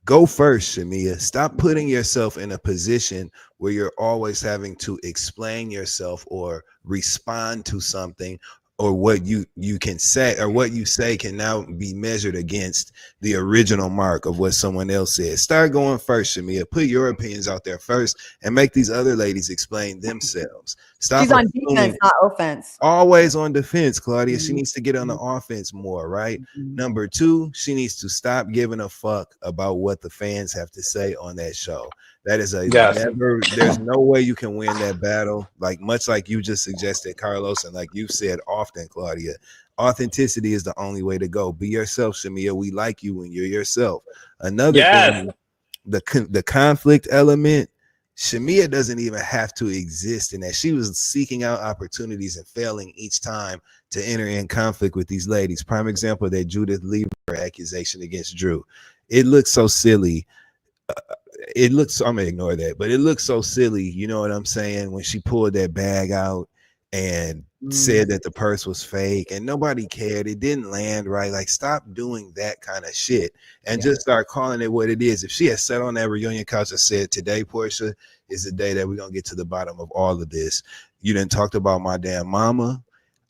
Go first, Shamea. Stop putting yourself in a position where you're always having to explain yourself or respond to something, or what you can say or what you say can now be measured against the original mark of what someone else said. Start going first, Shamea. Put your opinions out there first and make these other ladies explain themselves. Stop. She's on defense, not offense. Always on defense, Claudia. She Mhm. needs to get on the offense more, right? Number two, she needs to stop giving a fuck about what the fans have to say on that show. That is a never, there's no way you can win that battle. Like much like you just suggested, Carlos, and like you've said often, Claudia, authenticity is the only way to go. Be yourself, Shamea. We like you when you're yourself. Another thing, the conflict element, Shamea doesn't even have to exist in that. She was seeking out opportunities and failing each time to enter in conflict with these ladies. Prime example, that Judith Lever accusation against Drew. It looks so silly. I'm gonna ignore that, but it looks so silly. You know what I'm saying? When she pulled that bag out and said that the purse was fake and nobody cared. It didn't land right. Like, stop doing that kind of shit and just start calling it what it is. If she had sat on that reunion couch and said, today, Portia, is the day that we're going to get to the bottom of all of this. You done talked about my damn mama.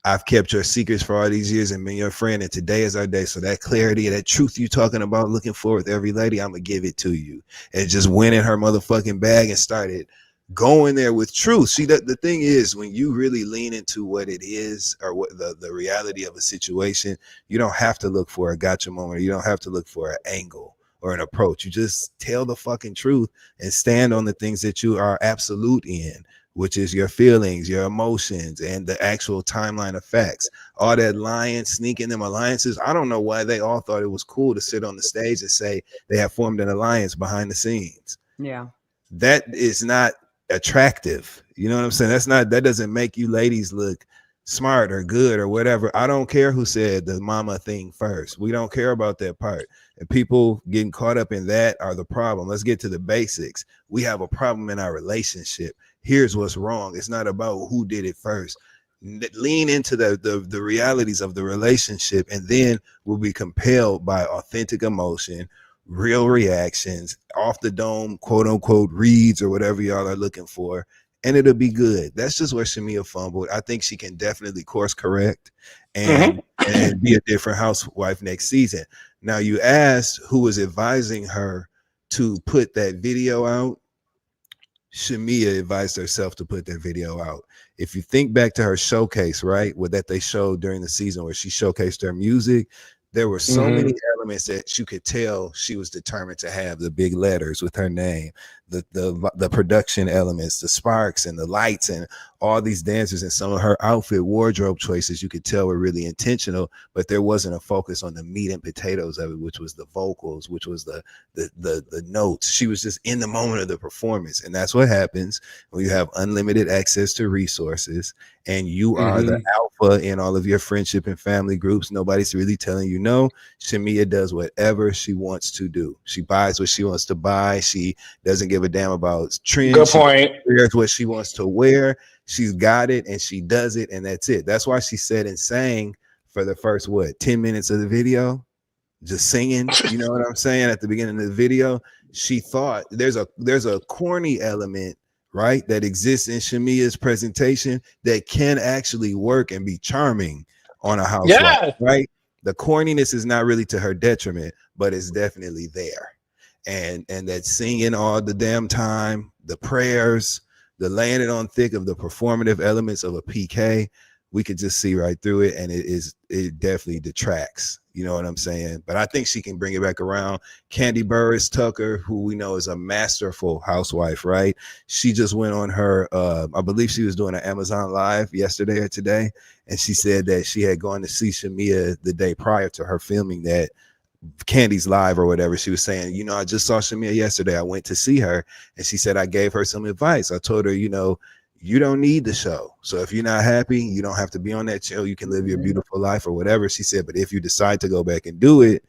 I've kept your secrets for all these years and been your friend. And today is our day. So that clarity, that truth you talking about, looking for with every lady, I'm going to give it to you. And just went in her motherfucking bag and started going there with truth. See, the thing is, when you really lean into what it is or what the reality of a situation, you don't have to look for a gotcha moment. You don't have to look for an angle or an approach. You just tell the fucking truth and stand on the things that you are absolute in, which is your feelings, your emotions, and the actual timeline of facts. All that lying, sneaking them alliances. I don't know why they all thought it was cool to sit on the stage and say they have formed an alliance behind the scenes. Yeah. That is not attractive. You know what I'm saying? That doesn't make you ladies look smart or good or whatever. I don't care who said the mama thing first. We don't care about that part. And people getting caught up in that are the problem. Let's get to the basics. We have a problem in our relationship. Here's what's wrong. It's not about who did it first. Lean into the realities of the relationship, and then we'll be compelled by authentic emotion, real reactions, off the dome, quote unquote, reads or whatever y'all are looking for, and it'll be good. That's just where Shamea fumbled. I think she can definitely course correct and be a different housewife next season. Now, you asked who was advising her to put that video out. Shamea advised herself to put that video out. If you think back to her showcase, right, what that they showed during the season where she showcased her music, there were so many elements that you could tell she was determined to have the big letters with her name, the production elements, the sparks and the lights and all these dancers, and some of her outfit wardrobe choices you could tell were really intentional, but there wasn't a focus on the meat and potatoes of it, which was the vocals, which was the notes. She was just in the moment of the performance. And that's what happens when you have unlimited access to resources and you are the alpha in all of your friendship and family groups. Nobody's really telling you no. Shamea does whatever she wants to do. She buys what she wants to buy. She doesn't give a damn about trends. Good point. She wears what she wants to wear. She's got it and she does it, and that's it. That's why she said and sang for the first 10 minutes of the video, just singing. You know what I'm saying? At the beginning of the video, she thought there's a corny element, right, that exists in Shamea's presentation that can actually work and be charming on a housewife, right? The corniness is not really to her detriment, but it's definitely there. And that singing all the damn time, the prayers, the laying it on thick of the performative elements of a PK, we could just see right through it, and it definitely detracts. You know what I'm saying? But I think she can bring it back around. Candy Burris Tucker, who we know is a masterful housewife, right? She just went on her, I believe she was doing an Amazon Live yesterday or today, and she said that she had gone to see Shamea the day prior to her filming that Candy's Live or whatever. She was saying, you know, I just saw Shamea yesterday. I went to see her, and she said I gave her some advice. I told her, you know, you don't need the show. So if you're not happy, you don't have to be on that show. You can live your beautiful life or whatever. She said, but if you decide to go back and do it,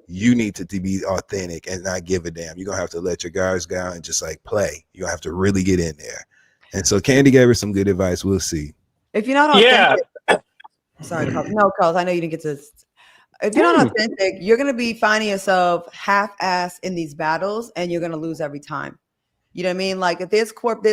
you need to be authentic and not give a damn. You're going to have to let your guards down and just like play. You have to really get in there. And so Candy gave her some good advice. We'll see. If you're not authentic, sorry, Carl. No, Carl, I know you didn't get to. If you're not authentic, you're going to be finding yourself half-assed in these battles, and you're going to lose every time. You know what I mean? Like if there's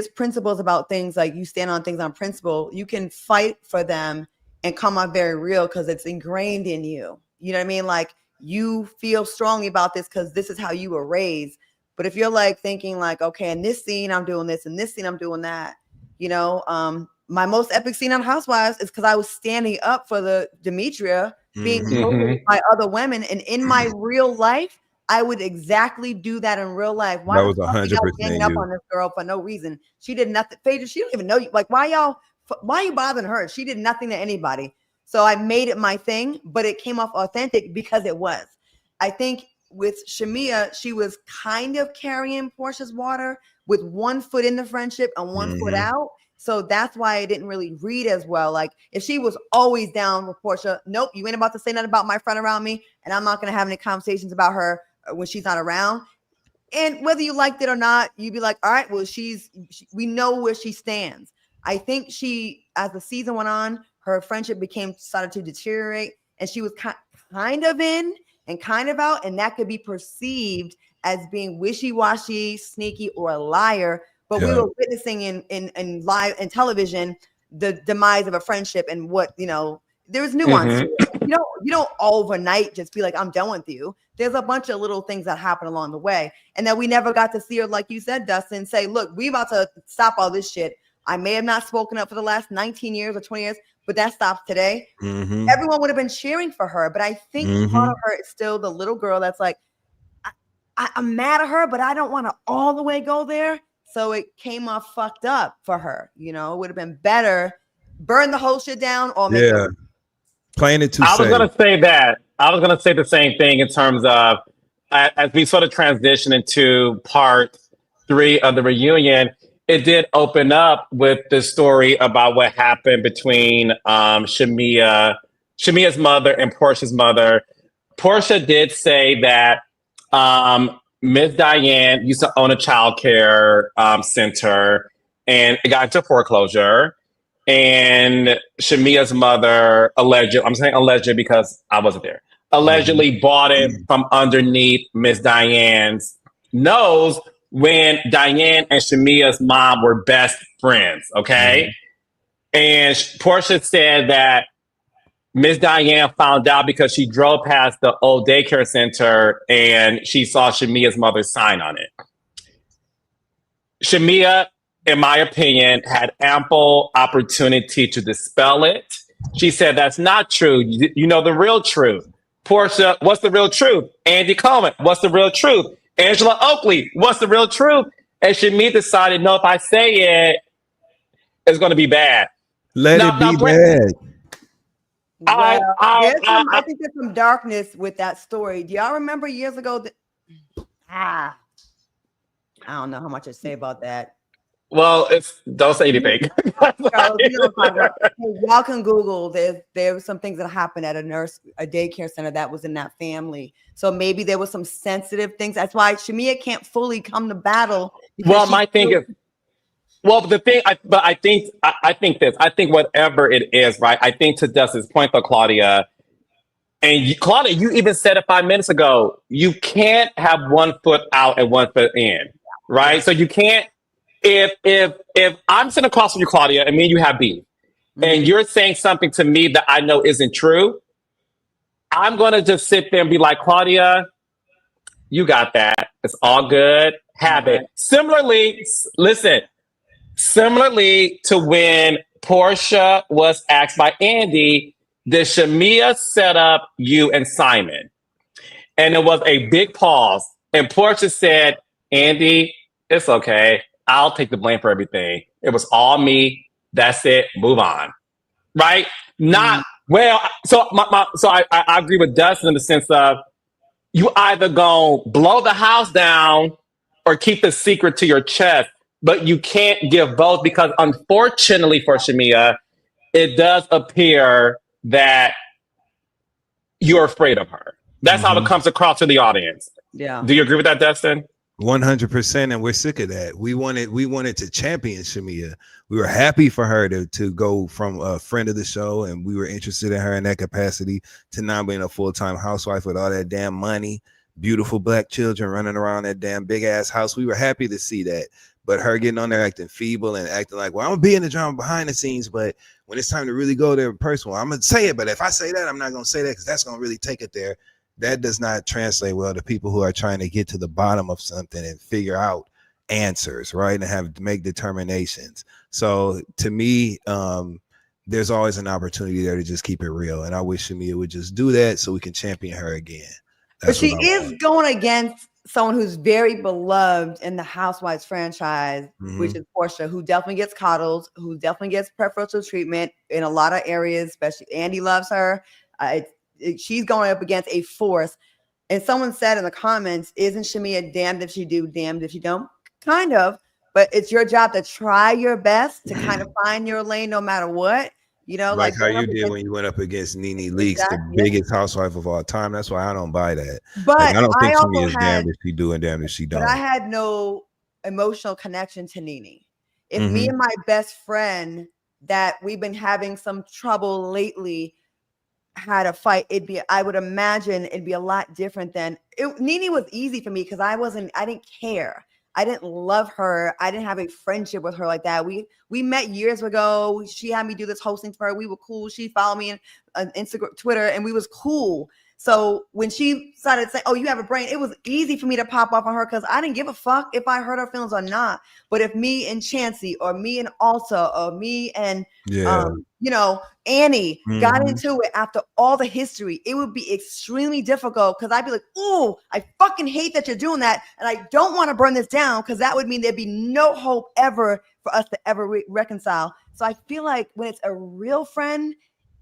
principles about things, like you stand on things on principle, you can fight for them and come out very real because it's ingrained in you. You know what I mean? Like you feel strongly about this because this is how you were raised. But if you're like thinking like, okay, in this scene, I'm doing this, in this scene, I'm doing that, you know, my most epic scene on Housewives is because I was standing up for the Demetria being bullied by other women, and in my real life, I would exactly do that in real life. Why that was 100% ganging up on this girl for no reason? She did nothing. Phaedra, she don't even know you. Like, why are you bothering her? She did nothing to anybody. So I made it my thing, but it came off authentic because it was. I think with Shamea, she was kind of carrying Portia's water with one foot in the friendship and one foot out. So that's why it didn't really read as well. Like if she was always down with Portia, nope, you ain't about to say nothing about my friend around me, and I'm not going to have any conversations about her when she's not around. And whether you liked it or not, you'd be like, all right, well, we know where she stands. I think she, as the season went on, her friendship started to deteriorate, and she was kind of in and kind of out, and that could be perceived as being wishy-washy, sneaky, or a liar. But we were witnessing in live and television the demise of a friendship, and what there was nuance to it. You don't overnight just be like, I'm done with you. There's a bunch of little things that happen along the way, and that we never got to see her, like you said, Dustin, say, look, we about to stop all this shit. I may have not spoken up for the last 19 years or 20 years, but that stops today. Everyone would have been cheering for her, but I think part of her is still the little girl that's like, I'm mad at her, but I don't want to all the way go there. So it came off fucked up for her. It would have been better burn the whole shit down or make it. Playing it too safe. I was going to say that. I was going to say the same thing in terms of as we sort of transition into part 3 of the reunion, it did open up with the story about what happened between Shamea's mother and Portia's mother. Portia did say that Ms. Diane used to own a child care center, and it got into foreclosure. And Shamea's mother I'm saying alleged because I wasn't there, allegedly bought it from underneath Ms. Diane's nose when Diane and Shamea's mom were best friends, okay? And Portia said that Ms. Diane found out because she drove past the old daycare center and she saw Shamea's mother's sign on it. Shamea, in my opinion, had ample opportunity to dispel it. She said, that's not true. You know the real truth. Portia, what's the real truth? Andy Cohen, what's the real truth? Angela Oakley, what's the real truth? And Shamea decided, no, if I say it, it's going to be bad. Let it be bad. I think there's some darkness with that story. Do y'all remember years ago? I don't know how much to say about that. Well, don't say anything. Y'all can Google. There were some things that happened at a daycare center that was in that family. So maybe there was some sensitive things. That's why Shamea can't fully come to battle. Well, my thing is, I think whatever it is, right? I think to Dustin's point, though, Claudia, Claudia, you even said it 5 minutes ago. You can't have one foot out and one foot in, right? So you can't. If I'm sitting across from you, Claudia, and me and you have beef, and you're saying something to me that I know isn't true, I'm going to just sit there and be like, Claudia, you got that. It's all good. Have it. Similarly to when Portia was asked by Andy, did Shamea set up you and Simon? And it was a big pause. And Portia said, Andy, it's okay. I'll take the blame for everything. It was all me. That's it. Move on. Right? Not well. So I agree with Dustin in the sense of you either gonna blow the house down or keep the secret to your chest, but you can't give both because unfortunately for Shamea, it does appear that you're afraid of her. That's how it comes across to the audience. Yeah. Do you agree with that, Dustin? 100%, and we're sick of that. We wanted to champion Shamea. We were happy for her to go from a friend of the show, and we were interested in her in that capacity, to now being a full-time housewife with all that damn money, beautiful black children running around that damn big ass house. We were happy to see that, but her getting on there acting feeble and acting like, well, I'm gonna be in the drama behind the scenes, but when it's time to really go there personal, I'm gonna say it. But if I say that, I'm not gonna say that because that's gonna really take it there. That does not translate well to people who are trying to get to the bottom of something and figure out answers, right? And have to make determinations. So to me, there's always an opportunity there to just keep it real. And I wish Shamea would just do that so we can champion her again. But she is going against someone who's very beloved in the Housewives franchise, which is Portia, who definitely gets coddled, who definitely gets preferential treatment in a lot of areas, especially Andy loves her. She's going up against a force. And someone said in the comments, isn't Shamea damned if she do, damned if you don't? Kind of. But it's your job to try your best to kind of find your lane no matter what. You know, like how you did when you went up against Nene Leakes, the biggest housewife of all time. That's why I don't buy that. But like, I don't think Shamea is damned if she do and damned if she don't. But I had no emotional connection to Nene. If me and my best friend that we've been having some trouble lately had a fight, I would imagine it'd be a lot different than Nene was easy for me because I didn't care. I didn't love her. I didn't have a friendship with her like that. We met years ago. She had me do this hosting for her. We were cool. She followed me on Instagram, Twitter, and we was cool. So when she started saying, "Oh, you have a brain," it was easy for me to pop off on her because I didn't give a fuck if I hurt her feelings or not. But if me and Chancey or me and Alta or me and Annie got into it after all the history, it would be extremely difficult because I'd be like, "Ooh, I fucking hate that you're doing that, and I don't want to burn this down because that would mean there'd be no hope ever for us to ever reconcile." So I feel like when it's a real friend,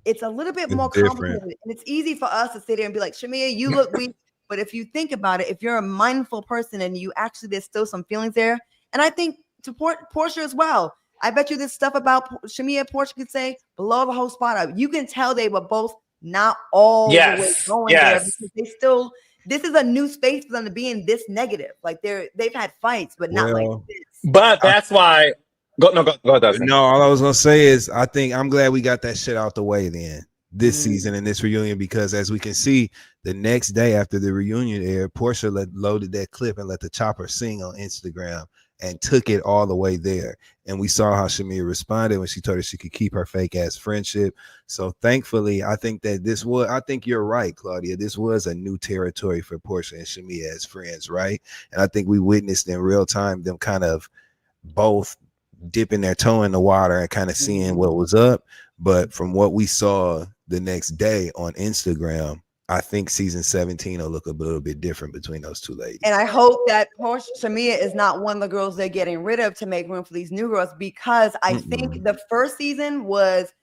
it's a little bit more complicated, and it's easy for us to sit there and be like, "Shamea, you look weak." But if you think about it, if you're a mindful person and you actually, there's still some feelings there, and I think to Portia as well. I bet you this stuff about Shamea and Portia could say below the whole spot. You can tell they were both not all the way going there because they still. This is a new space for them to be in. This negative, like they've had fights, but not like this. But that's why. Go, Dustin. No, all I was gonna say is I'm glad we got that shit out the way then this season and this reunion, because as we can see, the next day after the reunion aired, Portia loaded that clip and let the chopper sing on Instagram and took it all the way there. And we saw how Shamea responded when she told her she could keep her fake ass friendship. So thankfully, I think you're right, Claudia. This was a new territory for Portia and Shamea as friends, right? And I think we witnessed in real time them kind of both dipping their toe in the water and kind of seeing what was up. But from what we saw the next day on Instagram, I think season 17 will look a little bit different between those two ladies. And I hope that Shamea is not one of the girls they're getting rid of to make room for these new girls, because I think the first season was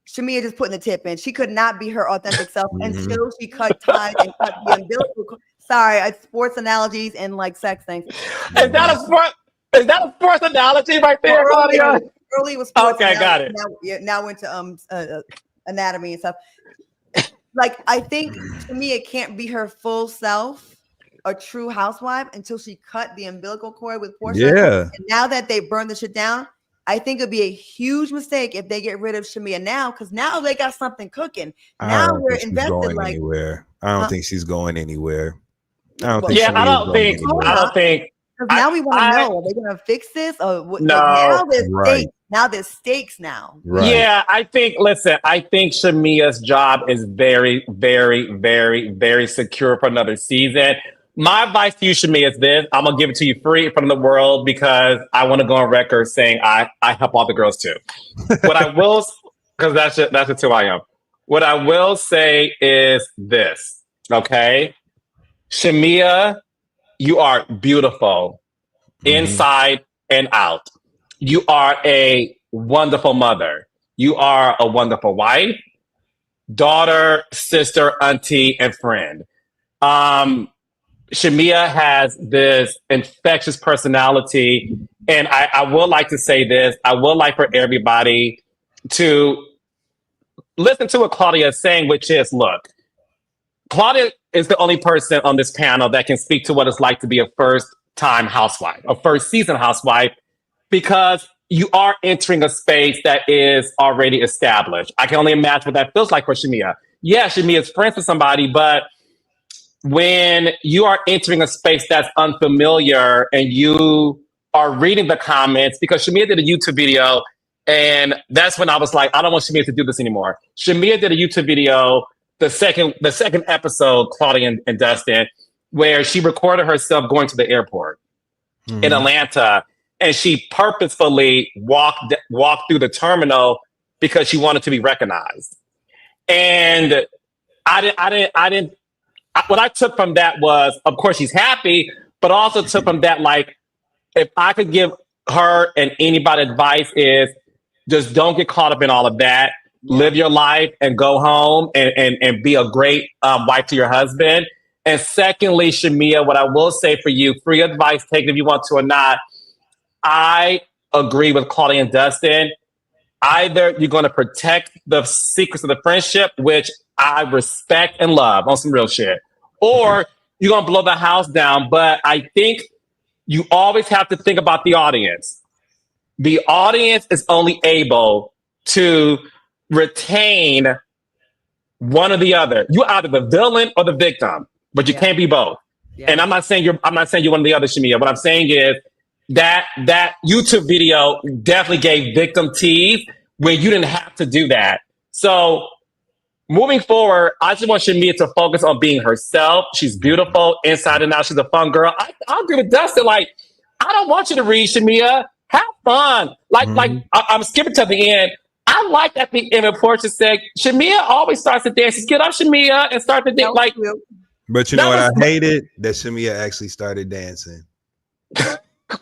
Shamea just putting the tip in. She could not be her authentic self until she cut ties and cut the umbilical. Sorry, sports analogies and like sex things. Is that a sports analogy right there, Claudia? Early was sports. Okay, got it. Now went to anatomy and stuff. Like, I think Shamea can't be her full self, a true housewife, until she cut the umbilical cord with Portia. Yeah. And now that they burned the shit down, I think it'd be a huge mistake if they get rid of Shamea now, because now they got something cooking. Now we're invested. Like, anywhere. I don't think she's going anywhere. I don't think. Now we want to know, are they going to fix this? Or what? No. Now there's stakes now. Right. Yeah, I think Shamea's job is very, very, very, very secure for another season. My advice to you, Shamea, is this. I'm going to give it to you free in front of the world because I want to go on record saying I help all the girls too. What I will, because that's just who I am. What I will say is this, okay? Shamea, you are beautiful inside and out. You are a wonderful mother. You are a wonderful wife, daughter, sister, auntie, and friend. Shamea has this infectious personality. And I would like to say this. I would like for everybody to listen to what Claudia is saying, which is, look, Claudia is the only person on this panel that can speak to what it's like to be a first-time housewife, a first-season housewife, because you are entering a space that is already established. I can only imagine what that feels like for Shamea. Yeah, Shamea is friends with somebody, but when you are entering a space that's unfamiliar and you are reading the comments, because Shamea did a YouTube video, and that's when I was like, I don't want Shamea to do this anymore. Shamea did a YouTube video, the second episode, Claudia and Dustin, where she recorded herself going to the airport. in Atlanta, and she purposefully walked through the terminal because she wanted to be recognized. And what I took from that was, of course, she's happy, but also took from that, like, if I could give her and anybody advice is just don't get caught up in all of that. Live your life and go home and be a great wife to your husband. And secondly, Shamea, what I will say for you, free advice, take it if you want to or not. I agree with Claudia and Dustin. Either you're going to protect the secrets of the friendship, which I respect and love on some real shit, or you're going to blow the house down. But I think you always have to think about the audience. The audience is only able to retain one or the other. You're either the villain or the victim, but you can't be both. Yeah. And I'm not saying you're one or the other, Shamea. What I'm saying is that YouTube video definitely gave victim tease when you didn't have to do that. So moving forward, I just want Shamea to focus on being herself. She's beautiful inside and out. She's a fun girl. I agree with Dustin. Like, I don't want you to read, Shamea. Have fun. Like I'm skipping to the end. I like at the end of Portia said, Shamea always starts to dance. Just get up, Shamea, and start to dance. Like, but you know what I hated? That Shamea actually started dancing.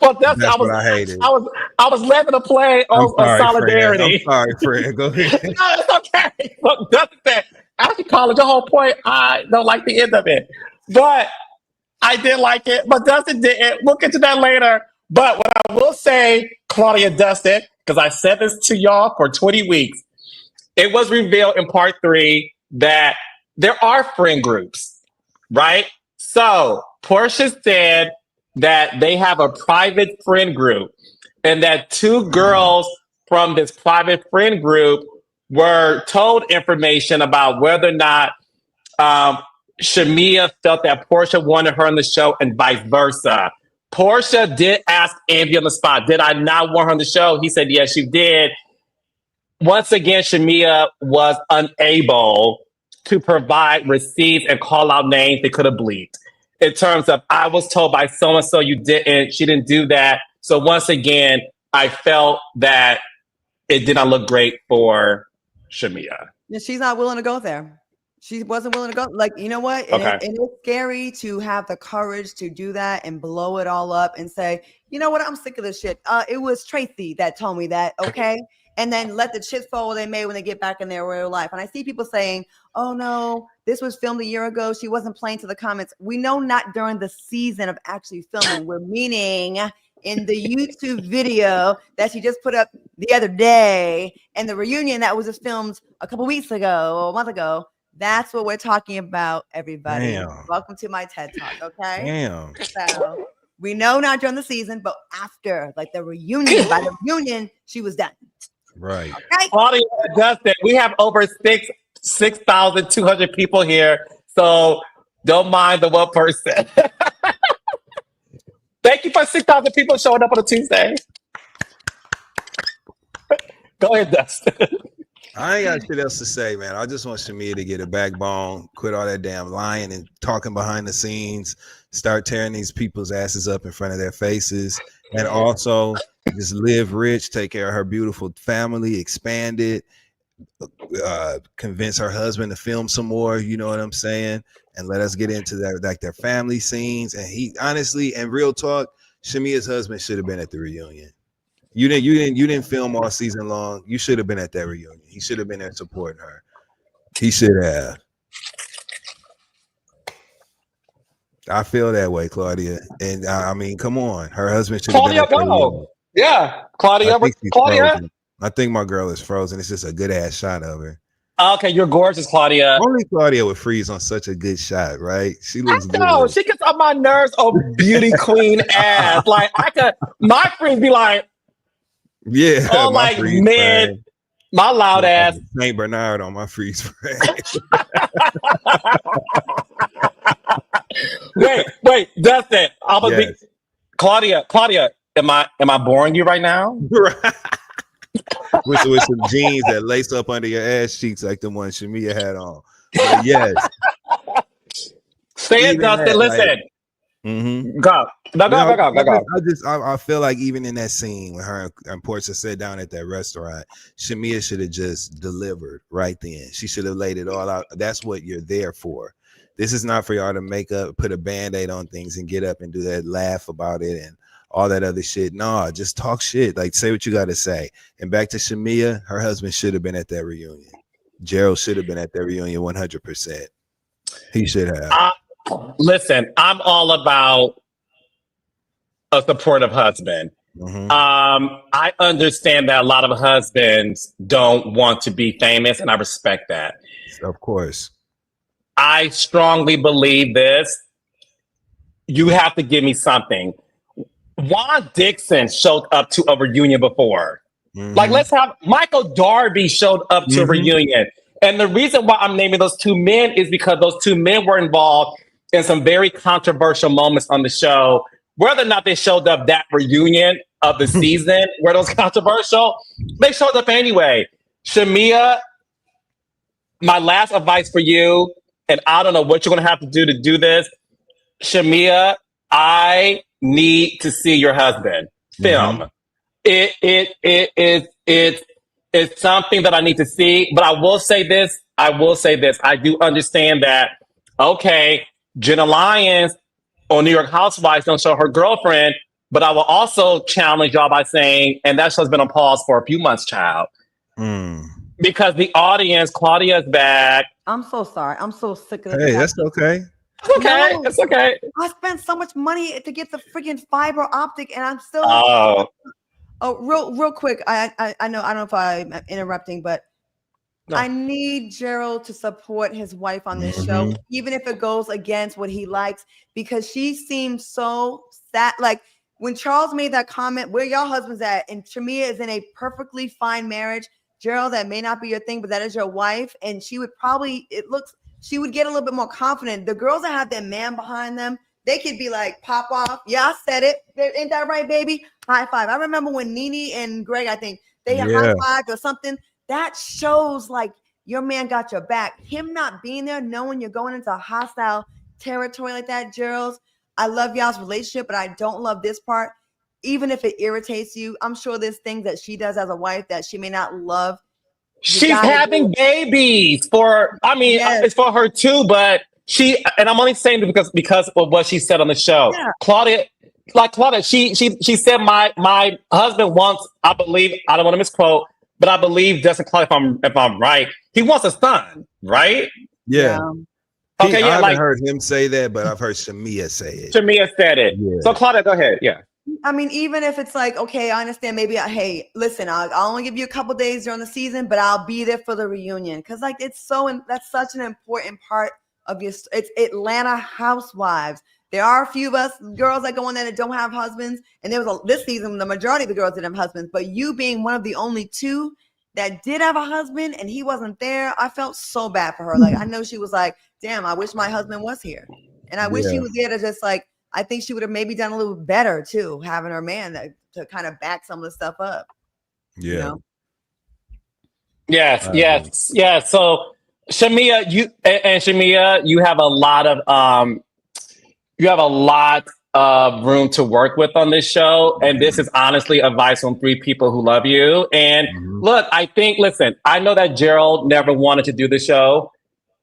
Well, that's what I hated. I was letting a play on solidarity. Friend. I'm sorry, friend. Go ahead. No, it's okay. Look, Dustin said, after college, the whole point, I don't like the end of it. But I did like it. But Dustin didn't. We'll get to that later. But what I will say, Claudia and Dustin, because I said this to y'all for 20 weeks, it was revealed in part 3 that there are friend groups, right? So Portia said that they have a private friend group and that 2 girls from this private friend group were told information about whether or not Shamea felt that Portia wanted her on the show and vice versa. Portia did ask Andy on the spot, did I not want her on the show? He said, yes, you did. Once again, Shamea was unable to provide receipts and call out names they could have bleeped. In terms of, I was told by so-and-so you didn't, she didn't do that. So once again, I felt that it did not look great for Shamea. She's not willing to go there. She wasn't willing to go. Like, you know what? And, and it's scary to have the courage to do that and blow it all up and say, you know what? I'm sick of this shit. It was Tracy that told me that. Okay. And then let the chips fall where they may when they get back in their real life. And I see people saying, oh no, this was filmed a year ago. She wasn't playing to the comments. We know not during the season of actually filming. We're meaning in the YouTube video that she just put up the other day and the reunion that was just filmed a couple weeks ago or a month ago. That's what we're talking about, everybody. Damn. Welcome to my TED Talk, okay? Damn. So we know not during the season, but after, like the reunion, by the reunion, she was done. Right. Okay? Claudia and Dustin, we have over 6,200 people here, so don't mind the one person. Thank you for 6,000 people showing up on a Tuesday. Go ahead, Dustin. I ain't got shit else to say, man. I just want Shamea to get a backbone, quit all that damn lying and talking behind the scenes, start tearing these people's asses up in front of their faces, and also just live rich, take care of her beautiful family, expand it, convince her husband to film some more, you know what I'm saying, and let us get into that, like their family scenes. And he honestly, and real talk, Shamea's husband should have been at the reunion. You didn't film all season long. You should have been at that reunion. He should have been there supporting her. He should have. I feel that way, Claudia. And I mean, come on. Her husband should have been at that reunion. Yeah, Claudia. I think my girl is frozen. It's just a good ass shot of her. Okay, you're gorgeous, Claudia. Only Claudia would freeze on such a good shot, right? She looks good. No, she gets on my nerves. Oh, beauty queen ass. Like my friends be like, yeah. Oh, like man, my loud ass. Saint Bernard on my freeze frame. wait, Dustin. I'm gonna be Claudia. Am I boring you right now? with some jeans that lace up under your ass cheeks like the one Shamea had on. But yes. Say it, Dustin. Listen. Mm-hmm. Go. I feel like even in that scene when her and Portia sat down at that restaurant, Shamea should have just delivered right then. She should have laid it all out. That's what you're there for. This is not for y'all to make up, put a band-aid on things and get up and do that, laugh about it and all that other shit. No, just talk shit. Like, say what you got to say. And back to Shamea, her husband should have been at that reunion. Gerald should have been at that reunion 100%. He should have. Listen, I'm all about a supportive husband. Mm-hmm. I understand that a lot of husbands don't want to be famous, and I respect that. Of course. I strongly believe this. You have to give me something. Juan Dixon showed up to a reunion before. Mm-hmm. Like, let's have Michael Darby showed up to a reunion. And the reason why I'm naming those two men is because those two men were involved in some very controversial moments on the show. Whether or not they showed up that reunion of the season where those controversial, they showed up anyway. Shamea, my last advice for you, and I don't know what you're going to have to do this. Shamea, I need to see your husband film. It's something that I need to see, but I will say this. I do understand that, okay, Jenna Lyons on New York Housewives don't show her girlfriend, but I will also challenge y'all by saying, and that show's been on pause for a few months, child. Because the audience, Claudia is back. I'm so sorry. I'm so sick of it. Hey, that's okay. It's okay. No. It's okay. I spent so much money to get the freaking fiber optic, and I'm still. Real quick. I know. I don't know if I'm interrupting, but no. I need Gerald to support his wife on this show, even if it goes against what he likes, because she seems so sad. Like when Charles made that comment, "Where y'all husbands at?" and Shamea is in a perfectly fine marriage. Gerald, that may not be your thing, but that is your wife, and she would probably. She would get a little bit more confident. The girls that have their man behind them, they could be like, pop off. Yeah, I said it. Ain't that right, baby? High five. I remember when Nene and Greg, I think, they had high five or something. That shows like your man got your back. Him not being there, knowing you're going into a hostile territory like that, Gerald. I love y'all's relationship, but I don't love this part. Even if it irritates you, I'm sure there's things that she does as a wife that she may not love. She's having babies it's for her too, but and I'm only saying it because of what she said on the show. Yeah. Claudia, she said my husband wants, I believe, I don't want to misquote, but I believe Dustin, Claudia, if I'm right, he wants a son, right? Yeah. Okay, I haven't heard him say that, but I've heard Shamea say it. Shamea said it. Yeah. So Claudia, go ahead. Yeah. I mean, even if it's like, okay, I understand. Maybe, hey, listen, I'll only give you a couple days during the season, but I'll be there for the reunion because, like, that's such an important part of your. It's Atlanta Housewives. There are a few of us girls that go on there that don't have husbands, and there was this season the majority of the girls didn't have husbands, but you being one of the only two that did have a husband and he wasn't there, I felt so bad for her. Like, I know she was like, damn, I wish my husband was here, and I wish he was there to just like. I think she would have maybe done a little better too, having her man to kind of back some of the stuff up. Yeah. You know? Yes. So Shamea, you have a lot of room to work with on this show. And this is honestly advice from 3 people who love you. And look, I know that Gerald never wanted to do the show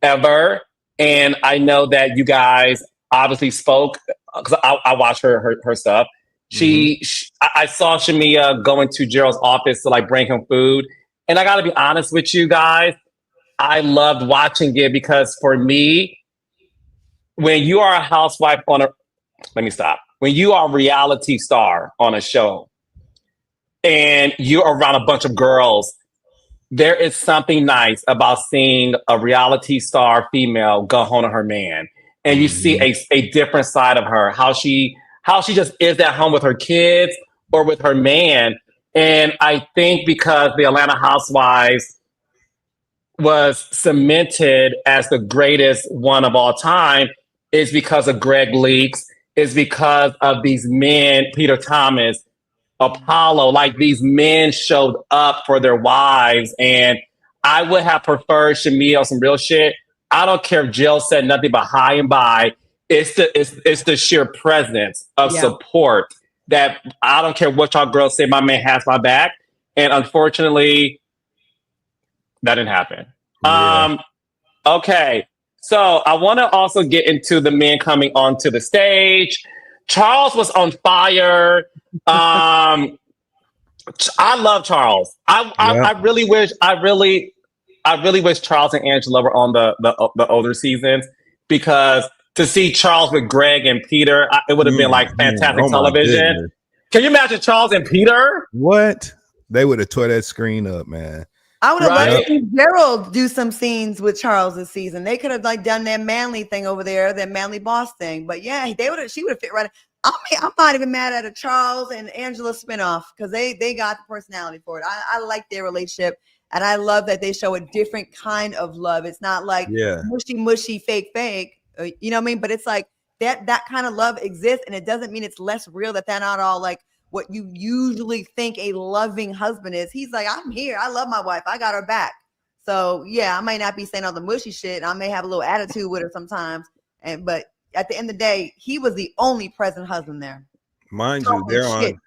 ever. And I know that you guys obviously spoke because I watched her stuff. I saw Shamea go into Gerald's office to like bring him food. And I got to be honest with you guys. I loved watching it because for me, when you are a housewife when you are a reality star on a show and you're around a bunch of girls, there is something nice about seeing a reality star female go home to her man. And you see a different side of her, how she just is at home with her kids or with her man. And I think because the Atlanta Housewives was cemented as the greatest one of all time is because of Greg Leaks, is because of these men, Peter Thomas, Apollo, like these men showed up for their wives. And I would have preferred Shamea on some real shit. I don't care if Jill said nothing but hi and bye. it's the sheer presence of support that I don't care what y'all girls say, my man has my back. And unfortunately, that didn't happen. Yeah. Okay. So I want to also get into the men coming onto the stage. Charles was on fire. I love Charles. I really wish Charles and Angela were on the older seasons, because to see Charles with Greg and Peter, it would have been like fantastic television. Can you imagine Charles and Peter? What? They would have tore that screen up, man. I would have liked to see Gerald do some scenes with Charles this season. They could have like done their manly thing over there, their manly boss thing. But yeah, she would have fit right. I mean, I'm not even mad at a Charles and Angela spinoff, because they got the personality for it. I like their relationship, and I love that they show a different kind of love. It's not like mushy, fake. You know what I mean? But it's like that kind of love exists, and it doesn't mean it's less real, that they're not all like what you usually think a loving husband is. He's like, I'm here. I love my wife. I got her back. So yeah, I might not be saying all the mushy shit. I may have a little attitude with her sometimes. But at the end of the day, he was the only present husband there. Mind you, they're on.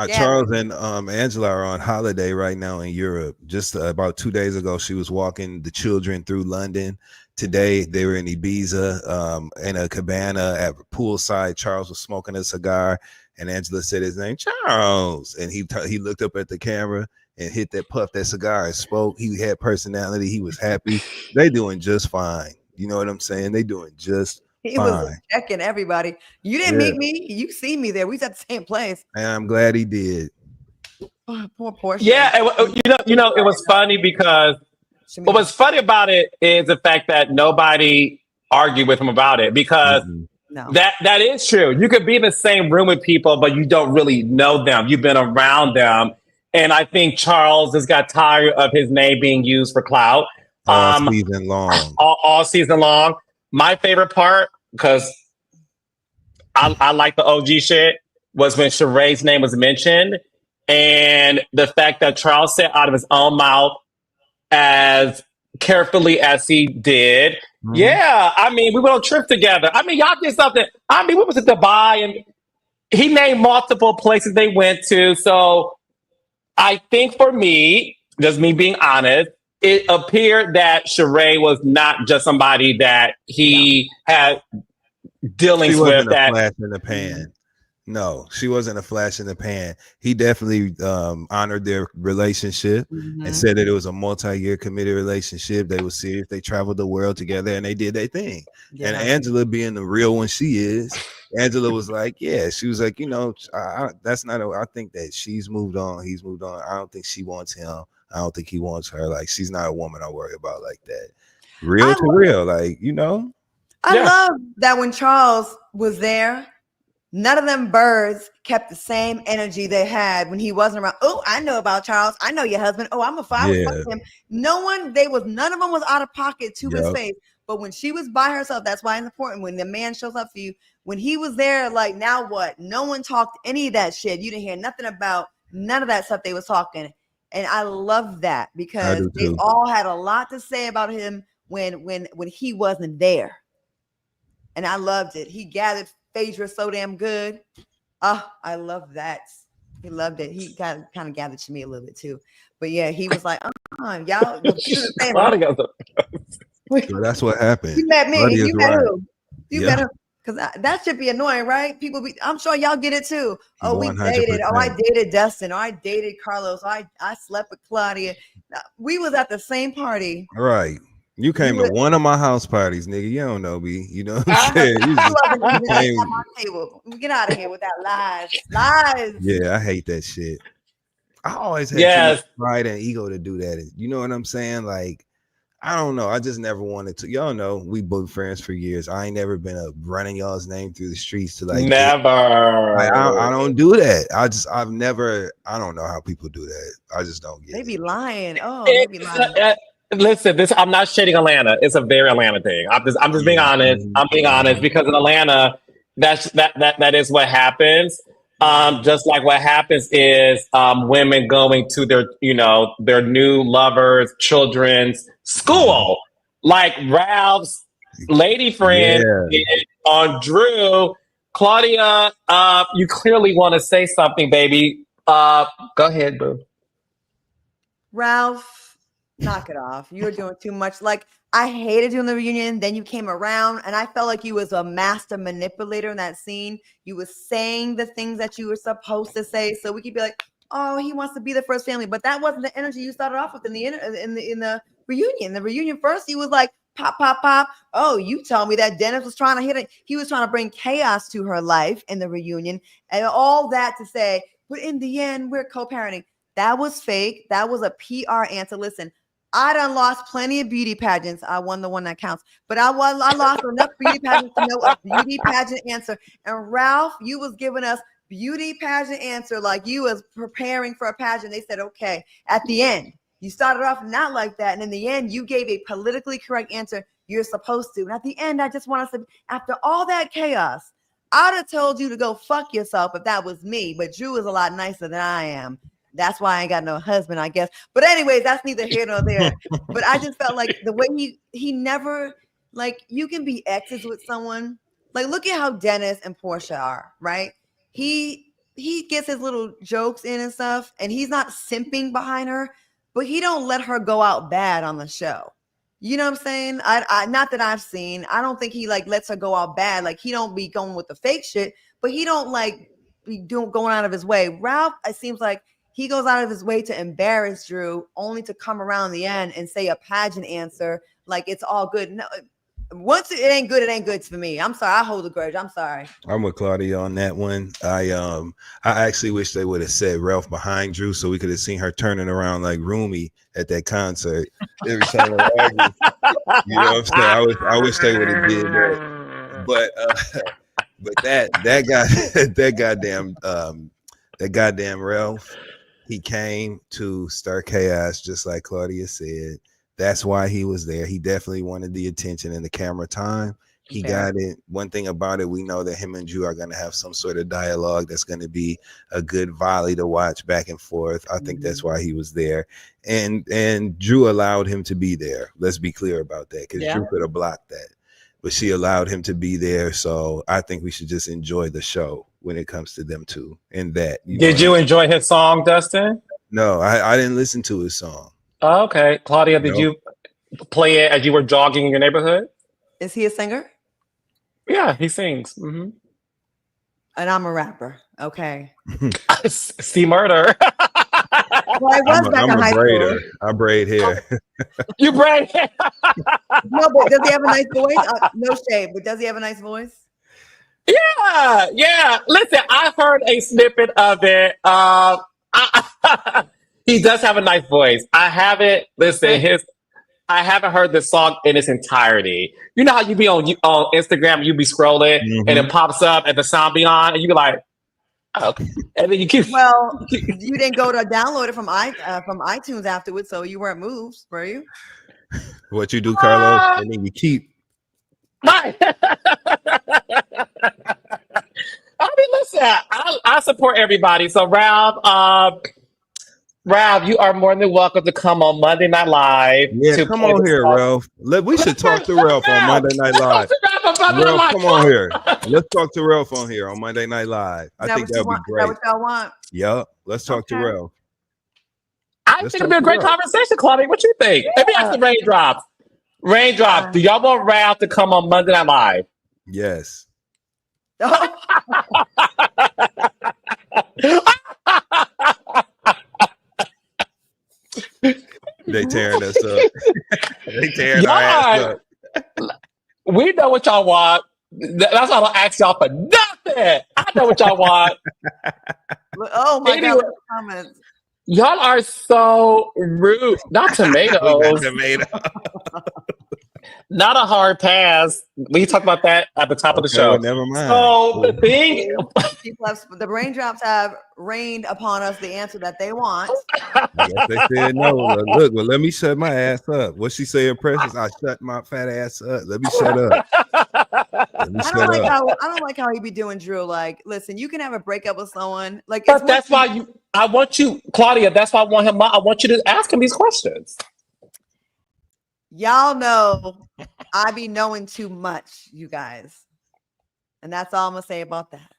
Charles and Angela are on holiday right now in Europe. Just about 2 days ago, she was walking the children through London. Today, they were in Ibiza, in a cabana at poolside. Charles was smoking a cigar, and Angela said his name, Charles. And he looked up at the camera and hit that cigar and spoke. He had personality. He was happy. They doing just fine. You know what I'm saying? They doing just He was checking everybody. You didn't meet me. You see me there. We was at the same place. And I'm glad he did. Oh, poor Portia. Yeah, you know, it was funny because what was funny about it is the fact that nobody argued with him about it, because that is true. You could be in the same room with people, but you don't really know them. You've been around them. And I think Charles has got tired of his name being used for clout. All season long. All season long. My favorite part, because I like the OG shit, was when Sheree's name was mentioned, and the fact that Charles said out of his own mouth, as carefully as he did, yeah, I mean, we went on a trip together. I mean, y'all did something. I mean, we went to Dubai, and he named multiple places they went to. So I think for me, just me being honest, it appeared that Sheree was not just somebody that he had dealings with. That flash in the pan. No, she wasn't a flash in the pan. He definitely honored their relationship and said that it was a multi-year committed relationship. They were serious. They traveled the world together and they did their thing. Yeah. And Angela, being the real one she is, Angela was like, yeah, she was like, you know, I think that she's moved on. He's moved on. I don't think she wants him. I don't think he wants her. Like, she's not a woman I worry about like that. Real to real, like, you know. I love that when Charles was there, none of them birds kept the same energy they had when he wasn't around. Oh, I know about Charles. I know your husband. Oh, I'm a fuck him. None of them was out of pocket to his face. But when she was by herself, that's why it's important. When the man shows up for you, when he was there, like, now what? No one talked any of that shit. You didn't hear nothing about none of that stuff they was talking. And I love that, because they all had a lot to say about him when he wasn't there. And I loved it. He gathered Phaedra so damn good. I love that. He loved it. He kind of gathered to me a little bit too. But yeah, he was like, y'all. So that's what happened. You met me. You met who? You met him. Because that should be annoying, right? I'm sure y'all get it too. Oh, we 100%. Dated. Oh, I dated Dustin. Oh, I dated Carlos. Oh, I slept with Claudia. We was at the same party. Right. You came to one of my house parties, nigga. You don't know me. You know what I'm saying? Get out of here with that lies. Yeah, I hate that shit. I always had pride and ego to do that. You know what I'm saying? Like, I don't know. I just never wanted to. Y'all know we both friends for years. I ain't never been running y'all's name through the streets to like. Never. Like, I don't do that. I've never. I don't know how people do that. I just don't get it. They be lying. Oh, they be lying. Listen, I'm not shading Atlanta. It's a very Atlanta thing. I'm just being honest. I'm being honest, because in Atlanta, that is what happens. Just like what happens is women going to their new lovers, children's school, like Ralph's lady friend did on Drew. Claudia, you clearly want to say something, baby. Go ahead, boo. Ralph, knock it off. You're doing too much. Like, I hated you in the reunion. Then you came around, and I felt like you was a master manipulator in that scene. You was saying the things that you were supposed to say, so we could be like, "Oh, he wants to be the first family," but that wasn't the energy you started off with in the reunion. The reunion first, he was like, "Pop, pop, pop." Oh, you tell me that Dennis was trying to hit it. He was trying to bring chaos to her life in the reunion, and all that to say, but in the end, we're co-parenting. That was fake. That was a PR answer. Listen, I done lost plenty of beauty pageants. I won the one that counts, but I lost enough beauty pageants to know a beauty pageant answer. And Ralph, you was giving us beauty pageant answer like you was preparing for a pageant. They said, okay, at the end, you started off not like that. And in the end, you gave a politically correct answer you're supposed to. And at the end, I just want us to, after all that chaos, I'd have told you to go fuck yourself if that was me. But Drew is a lot nicer than I am. That's why I ain't got no husband, I guess. But anyways, that's neither here nor there. But I just felt like the way he never, like, you can be exes with someone. Like, look at how Dennis and Portia are, right? He gets his little jokes in and stuff, and he's not simping behind her, but he don't let her go out bad on the show. You know what I'm saying? I not that I've seen. I don't think he like lets her go out bad. Like, he don't be going with the fake shit, but he don't like be going out of his way. Ralph, it seems like he goes out of his way to embarrass Drew, only to come around the end and say a pageant answer like it's all good. No, once it ain't good, it ain't good for me. I'm sorry. I hold a grudge. I'm sorry. I'm with Claudia on that one. I actually wish they would have said Ralph behind Drew so we could have seen her turning around like Rumi at that concert every time. You know what I'm saying? I wish they would have did that. But that goddamn Ralph, he came to stir chaos, just like Claudia said. That's why he was there. He definitely wanted the attention and the camera time. He got it. One thing about it, we know that him and Drew are going to have some sort of dialogue that's going to be a good volley to watch back and forth. I think that's why he was there. And Drew allowed him to be there. Let's be clear about that, because Drew could have blocked that. But she allowed him to be there. So I think we should just enjoy the show when it comes to them two. And that. Did you enjoy his song, Dustin? No, I didn't listen to his song. Oh, okay. Claudia, did you play it as you were jogging in your neighborhood? Is he a singer? Yeah, he sings. Mm-hmm. And I'm a rapper. Okay. See murder. Well, I was back in high school. I braid hair. You braid hair. No, but does he have a nice voice? No shade, but does he have a nice voice? Yeah. Listen, I heard a snippet of it. He does have a nice voice. I haven't heard the song in its entirety. You know how you be on Instagram, you be scrolling, and it pops up and the sound be on, and you be like, oh. And then you keep. Well, you didn't go to download it from iTunes afterwards, so you weren't moved, were you? What you do, Carlos, and then you keep. Right. I mean, listen, I support everybody. So, Ralph, you are more than welcome to come on Monday Night Live. Yeah, come on here, Ralph. We should talk to Ralph on Monday Night Live. Ralph, come on here. Let's talk to Ralph on here on Monday Night Live. I think that would be great. Is that what y'all want? Yep. Let's talk to Ralph. I think it'd be a great conversation, Claudia. What you think? Let me ask the Raindrops. Raindrops, do y'all want Ralph to come on Monday Night Live? Yes. They tearing us up. They tearing our ass up. We know what y'all want. That's why I don't ask y'all for nothing. I know what y'all want. Oh my God! Comments. Y'all are so rude. Not tomatoes. Not a hard pass. We talked about that at the top of the show. Never mind. So the thing, the raindrops have rained upon us the answer that they want. Yes, they said no. Look, well, let me shut my ass up. What she say in Precious? I shut my fat ass up. Let me shut up. I don't like how he be doing Drew. Like, listen, you can have a breakup with someone. Like, but that's why I want you, Claudia. That's why I want him. I want you to ask him these questions. Y'all know I be knowing too much, you guys. And that's all I'm gonna say about that.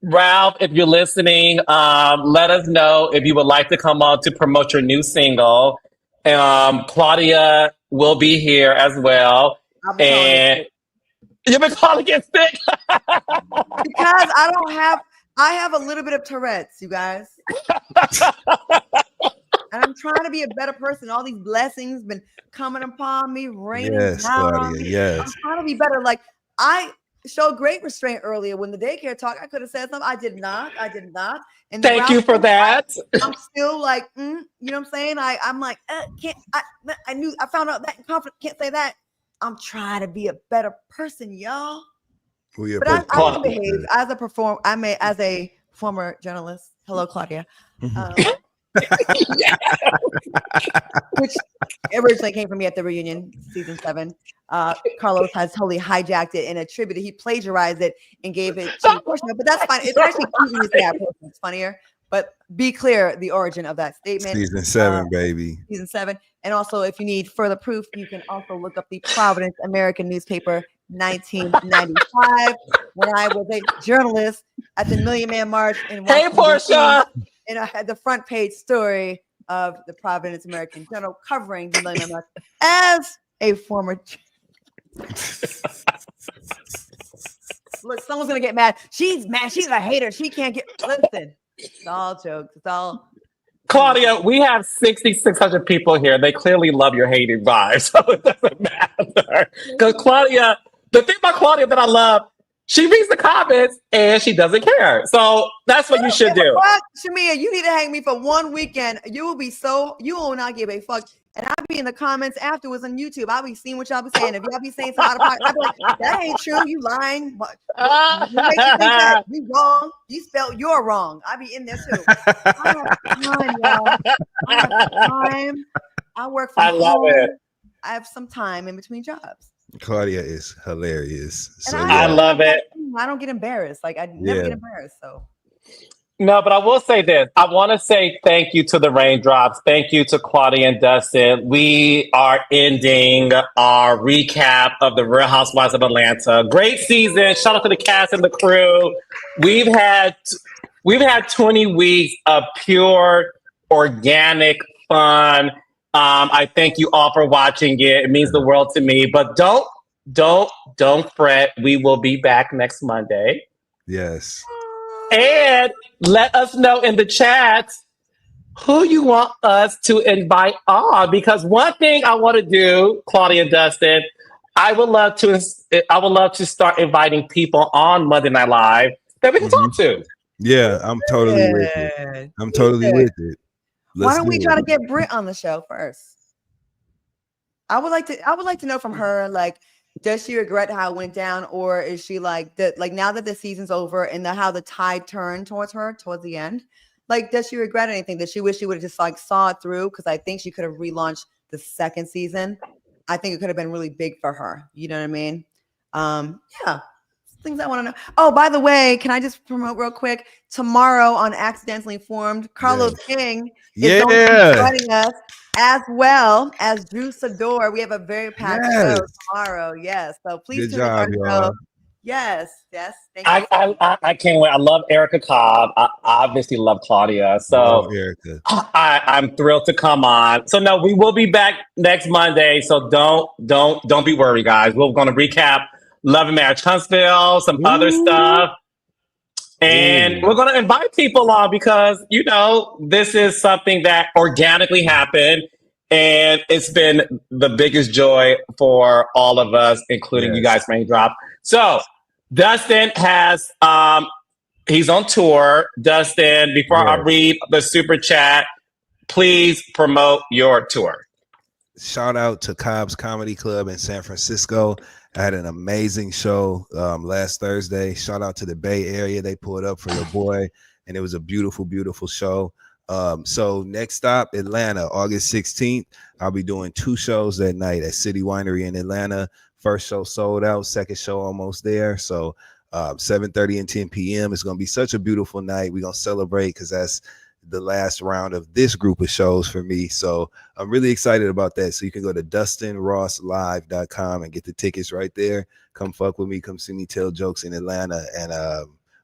Ralph, if you're listening, let us know if you would like to come on to promote your new single. Claudia will be here as well. And you've been calling it sick because I have a little bit of Tourette's, you guys. And I'm trying to be a better person. All these blessings been coming upon me, raining down Claudia, on me. yes. I'm trying to be better. Like I showed great restraint earlier when the daycare talk. I could have said something. I did not. And thank you for that. I'm still like, you know what I'm saying? I'm like, I found out that in confidence. Can't say that. I'm trying to be a better person, y'all. But I can behave as a former journalist. Hello, Claudia. Which originally came from me at the reunion, season 7. Carlos has totally hijacked it and attributed. He plagiarized it and gave it to Portia, but that's fine. It's actually cute to say that person. It's funnier. But be clear the origin of that statement. Season 7, baby. Season 7. And also, if you need further proof, you can also look up the Providence American newspaper, 1995, when I was a journalist at the Million Man March in Washington, hey, Portia. And I had the front page story of the Providence American Journal covering the Million Man March as a former. Look, someone's gonna get mad. She's mad. She's a hater. She can't get. Listen, it's all jokes. It's all. Claudia, we have 6,600 people here. They clearly love your hating vibe, so it doesn't matter. Because Claudia, the thing about Claudia that I love, she reads the comments and she doesn't care. So that's what you should do. What? Shamea, you need to hang me for one weekend. You will not give a fuck. And I'll be in the comments afterwards on YouTube. I'll be seeing what y'all be saying. If y'all be saying something out of pocket, I'll be like, that ain't true. You lying. What makes you think that? You wrong. You spelled you're wrong. I'll be in there too. I have time, y'all. I have time. I work from home. I love it. I have some time in between jobs. Claudia is hilarious. So, I love it. I don't get embarrassed. Like I never get embarrassed. So. No, but I will say this. I want to say thank you to the Raindrops. Thank you to Claudia and Dustin. We are ending our recap of the Real Housewives of Atlanta. Great season. Shout out to the cast and the crew. We've had 20 weeks of pure, organic fun. I thank you all for watching it. It means the world to me. But don't fret. We will be back next Monday. Yes. And let us know in the chat who you want us to invite on. Because one thing I want to do, Claudia and Dustin, I would love to start inviting people on Monday Night Live that we can talk to. Yeah, I'm totally with it. I'm totally with it. Why don't we try to get Britt on the show first? I would like to know from her, like, does she regret how it went down, or is she like now that the season's over and how the tide turned towards her towards the end? Like, does she regret anything? Does she wish she would have just like saw it through? Because I think she could have relaunched the second season. I think it could have been really big for her. You know what I mean? Yeah. Things I want to know. Oh, by the way, can I just promote real quick? Tomorrow on Accidentally Formed, Carlos King is going to be joining us, as well as Drew Sador. We have a very packed show tomorrow. Yes. So please tune in our show. Yes. Thank you. I can't wait. I love Erica Cobb. I obviously love Claudia. So I'm thrilled to come on. So no, we will be back next Monday. So don't be worried, guys. We're going to recap Love and Marriage Huntsville, some other stuff. And we're going to invite people on because, you know, this is something that organically happened. And it's been the biggest joy for all of us, including you guys, Raindrop. So Dustin has, he's on tour. Dustin, before I read the super chat, please promote your tour. Shout out to Cobb's Comedy Club in San Francisco. I had an amazing show last Thursday. Shout out to the Bay Area. They pulled up for your boy, and it was a beautiful, beautiful show. So next stop, Atlanta, August 16th. I'll be doing 2 shows that night at City Winery in Atlanta. First show sold out, second show almost there. So 7:30 and 10 p.m. It's going to be such a beautiful night. We're going to celebrate because the last round of this group of shows for me. So I'm really excited about that. So you can go to DustinRossLive.com and get the tickets right there. Come fuck with me. Come see me tell jokes in Atlanta. And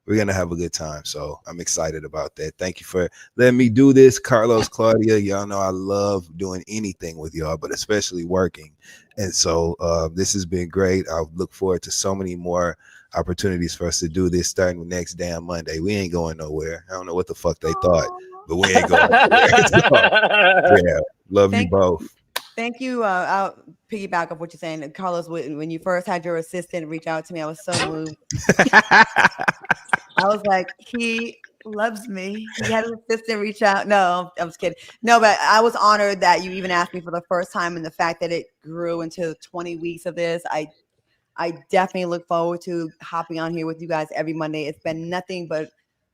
we're going to have a good time. So I'm excited about that. Thank you for letting me do this. Carlos, Claudia, y'all know I love doing anything with y'all, but especially working. And so this has been great. I look forward to so many more opportunities for us to do this starting next damn Monday. We ain't going nowhere. I don't know what the fuck they thought, but we ain't going nowhere. So, yeah, love you both. Thank you. I'll piggyback off what you're saying. Carlos, when you first had your assistant reach out to me, I was so moved. I was like, he loves me. He had an assistant reach out. No, I'm just kidding. No, but I was honored that you even asked me for the first time, and the fact that it grew into 20 weeks of this. I definitely look forward to hopping on here with you guys every Monday. It's been nothing but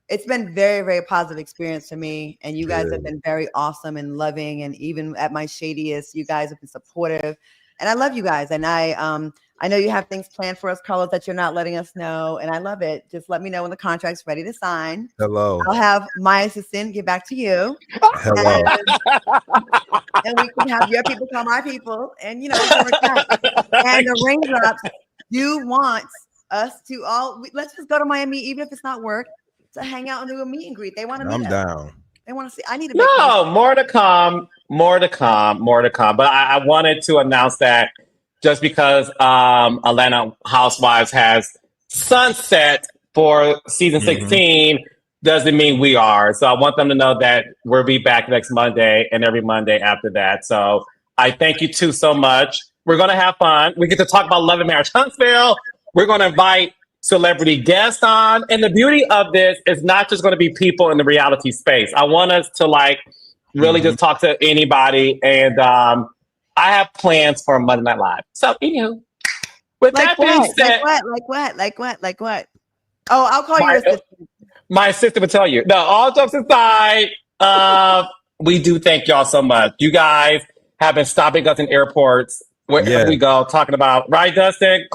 it's been very, very positive experience for me. And you guys have been very awesome and loving. And even at my shadiest, you guys have been supportive. And I love you guys. And I know you have things planned for us, Carlos, that you're not letting us know. And I love it. Just let me know when the contract's ready to sign. Hello. I'll have my assistant get back to you. Hello. And we can have your people call my people. And, you know, it's work out. And the raindrops do want us to all, let's just go to Miami, even if it's not work, to hang out and do a meet and greet. They want to meet I'm us. down. They want to see. I need to. No, more to come. But I wanted to announce that just because Atlanta Housewives has sunset for season 16 doesn't mean we are. So I want them to know that we'll be back next Monday and every Monday after that. So I thank you two so much. We're going to have fun. We get to talk about Love and Marriage Huntsville. We're going to invite celebrity guests on. And the beauty of this is not just going to be people in the reality space. I want us to really just talk to anybody. And I have plans for Monday Night Live. So, anywho, with that being said, like what? Oh, I'll call your assistant. My assistant will tell you. No, all jokes aside, we do thank y'all so much. You guys have been stopping us in airports wherever we go, talking about, right, Dustin?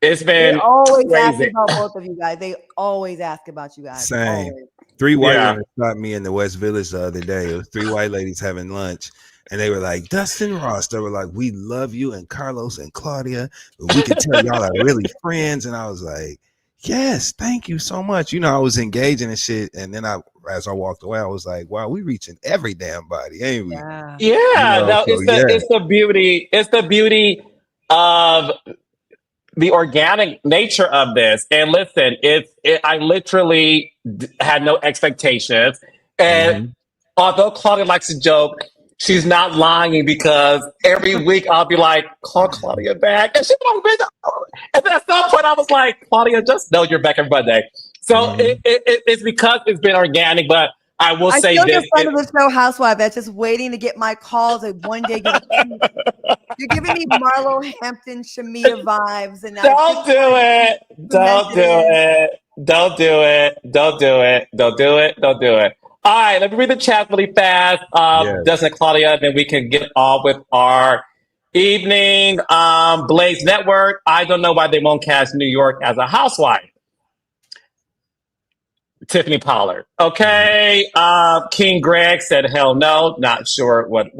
It's been they always crazy. ask about both of you guys. They always ask about you guys. Same. Always. 3 white women stopped me in the West Village the other day. It was 3 white ladies having lunch. And they were like, Dustin Ross. They were like, we love you and Carlos and Claudia. We can tell y'all are really friends. And I was like, yes, thank you so much. You know, I was engaging and shit. And then as I walked away, I was like, wow, we reaching every damn body, ain't we? Yeah. You know, it's the beauty. It's the beauty of the organic nature of this. And listen, I literally had no expectations. And although Claudia likes to joke, she's not lying, because every week I'll be like, call Claudia back. And she won't be. And then at some point I was like, Claudia, just know you're back every Monday. So it's because it's been organic, but I will say this. I'm still the show housewife that's just waiting to get my calls and one day you're giving me Marlo Hampton, Shamea vibes. And Don't do it. All right, let me read the chat really fast. Dustin and Claudia, then we can get on with our evening. Blaze Network. I don't know why they won't cast New York as a housewife. Tiffany Pollard. Okay. King Greg said, hell no. Not sure what.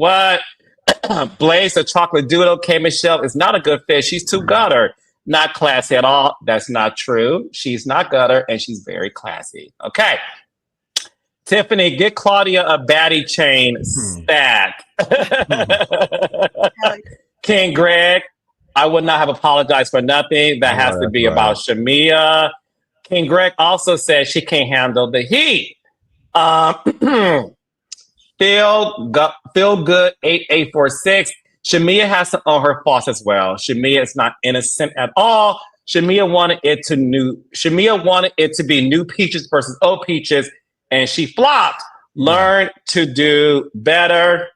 Blaze, the chocolate doodle. K. Michelle is not a good fit. She's too gutter. Not classy at all. That's not true. She's not gutter, and she's very classy. Okay. Tiffany, get Claudia a baddie chain stack. King Greg, I would not have apologized for nothing. That has to be about Shamea. King Greg also says she can't handle the heat. Feel good 8846. Shamea has to own her faults as well. Shamea is not innocent at all. Shamea wanted it to be new peaches versus old peaches, and she flopped. Learn to do better.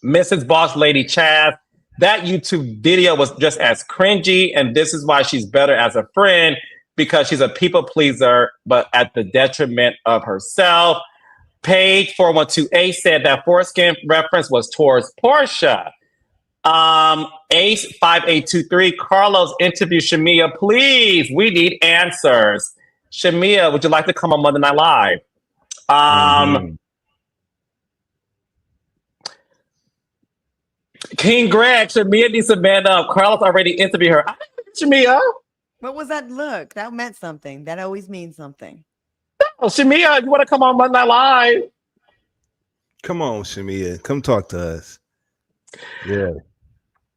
Mrs. Boss Lady Chaz, that YouTube video was just as cringy, and this is why she's better as a friend, because she's a people pleaser, but at the detriment of herself. Page 412A said that foreskin reference was towards Portia. Ace 5823, Carlos, interview Shamea, please. We need answers. Shamea, would you like to come on Monday Night Live? King Greg, Shamea needs to man up. Carlos already interviewed her. Shamea. What was that look? That meant something. That always means something. Oh, Shamea, you want to come on Monday Night Live? Come on, Shamea. Come talk to us. Yeah.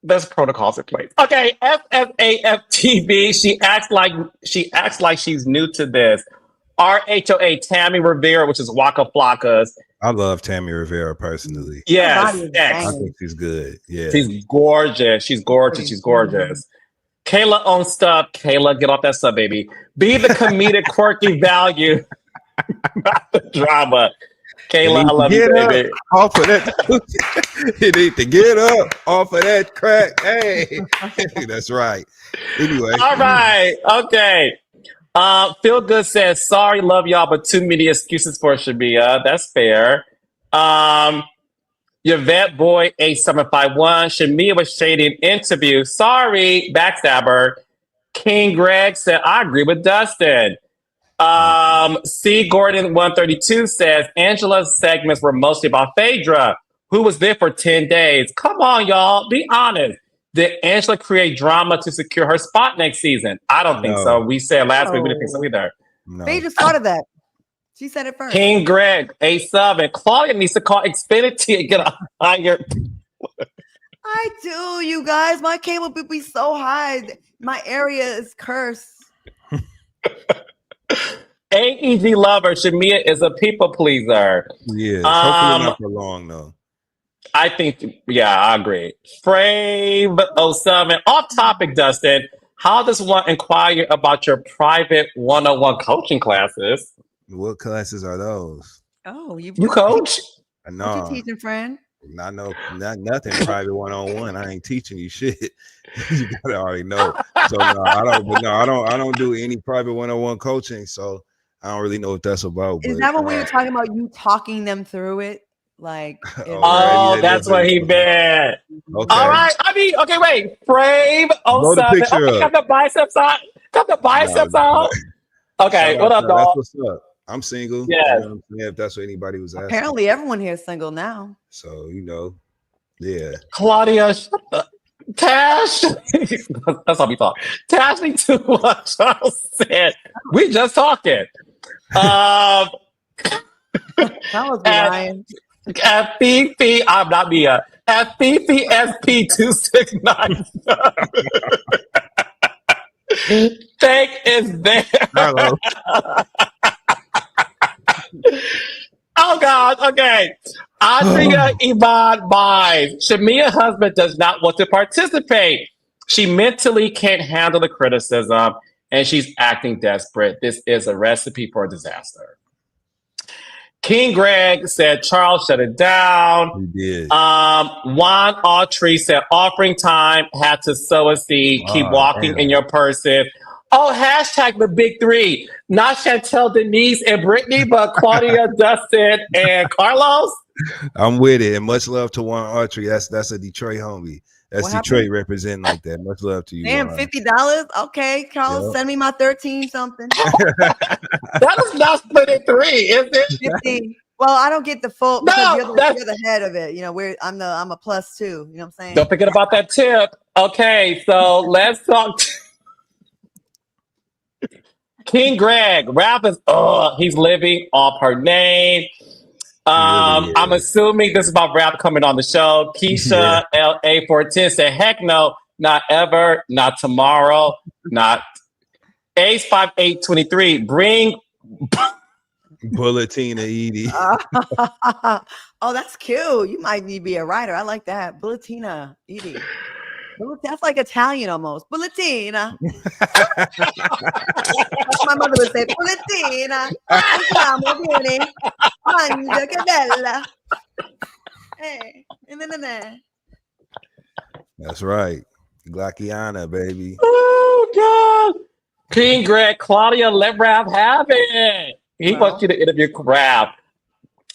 There's protocols in place. Okay, FFAFTV. She acts like she's new to this. RHOA Tammy Rivera, which is Waka Flocka's. I love Tammy Rivera personally. Yes, I think she's good. Yeah, she's gorgeous. She's gorgeous. She's gorgeous. Kayla owns stuff. Kayla, get off that stuff, baby. Be the comedic, quirky value, not the drama. Kayla, I love you, baby. Off of that, you need to get up off of that crack. Hey, that's right. Anyway, all right, okay. Feel Good says, sorry, love y'all, but too many excuses for Shamea. That's fair. Your vet boy, A751. Shamea was shady in interview. Sorry, backstabber. King Greg said, I agree with Dustin. C. Gordon 132 says, Angela's segments were mostly about Phaedra, who was there for 10 days. Come on, y'all. Be honest. Did Angela create drama to secure her spot next season? I don't think so. We said last week we didn't think so either. No. Phaedra started that. She said it first. King Greg, A7. And Claudia needs to call Xfinity and get a higher. I do, you guys. My cable would be so high. My area is cursed. AEG lover, Shamea is a people pleaser. Yeah, hopefully not for long though. I think, yeah, I agree. Frave07. Off topic, Dustin. How does one inquire about your private one-on-one coaching classes? What classes are those? Oh, you coach? No. What you teaching, friend? Not nothing private one-on-one. I ain't teaching you shit. You gotta already know. So no, I don't do any private one-on-one coaching. So I don't really know what that's about. Is that when we were talking about you talking them through it? Like, oh, that's what he meant. Okay. All right. I mean, okay, wait. Frame 07. Okay, got the biceps out. Got the biceps out. Okay, what up, dog? What's up? I'm single. Yeah. You know, if that's what anybody was asking. Apparently, everyone here is single now. So yeah. Claudia, shut the Tash. That's how we talk. Tash needs to watch. Charles said we just talking. That was Ryan. At Fifi, I'm not Mia. At Fifi SP269. Thank is there. Hello. Oh God. Okay. Andrea Yvonne buys. Shamea's husband does not want to participate. She mentally can't handle the criticism and she's acting desperate. This is a recipe for a disaster. King Greg said Charles shut it down. He did. Juan Autry said offering time, had to sow a seed, keep walking in your person. Oh, hashtag the big three. Not Chantel, Denise, and Brittany, but Claudia, Dustin, and Carlos. I'm with it. And much love to Juan Autry. That's a Detroit homie. That's Detroit representing like that. Much love to you. Damn, $50. Okay, Carlos, send me my 13 something. That is not split in three, is it? 15. Well, I don't get the full because No, you're the head of it. You know, I'm a plus two. You know what I'm saying? Don't forget about that tip. Okay, so let's talk. King Greg, rap is he's living off her name. I'm assuming this is about rap coming on the show. Keisha LA410 said, heck no, not ever, not tomorrow, not Ace 5823. Bring Bulletina Edie. Oh, that's cute. You might need to be a writer. I like that. Bulletina Edie. That's like Italian almost. Bulletina. My mother would say, Bulletina. Hey. That's right. Glockiana, baby. Oh, God. King Greg, Claudia, let Rap have it. He wants you to interview Rap.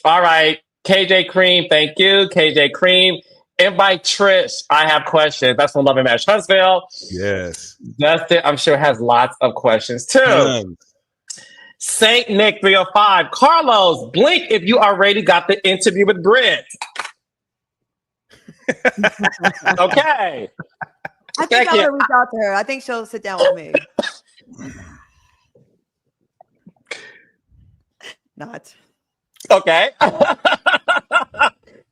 All right. KJ Cream, thank you. KJ Cream. Invite Trish. I have questions. That's from Love and Match Huntsville. Yes. Dustin, I'm sure, has lots of questions too. Saint Nick 305. Carlos, blink if you already got the interview with Britt. Okay. I think I'll reach out to her. I think she'll sit down with me. Not. Okay.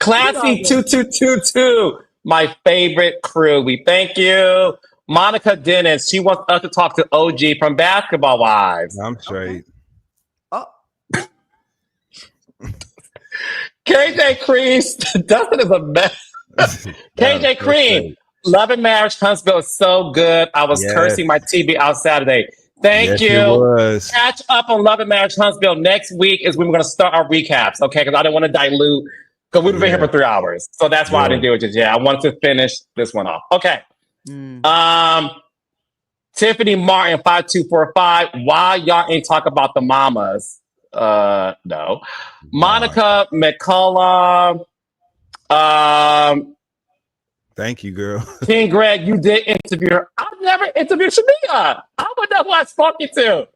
Classy 2222. My favorite crew. We thank you. Monica Dennis. She wants us to talk to OG from Basketball Wives. I'm straight. Oh. KJ Cream. Dustin is a mess. KJ Cream. Love and Marriage Huntsville is so good. I was cursing my TV out Saturday. Thank you. Catch up on Love and Marriage Huntsville. Next week is when we're going to start our recaps, okay? Because I didn't want to dilute, because we've been here for 3 hours. So that's why I didn't do it just yet. I wanted to finish this one off. Okay. Tiffany Martin 5245. Why y'all ain't talk about the mamas? No. Monica McCullough. Thank you, girl. King Greg, you did interview her. I've never interviewed Shamea. I would know who I spoke to.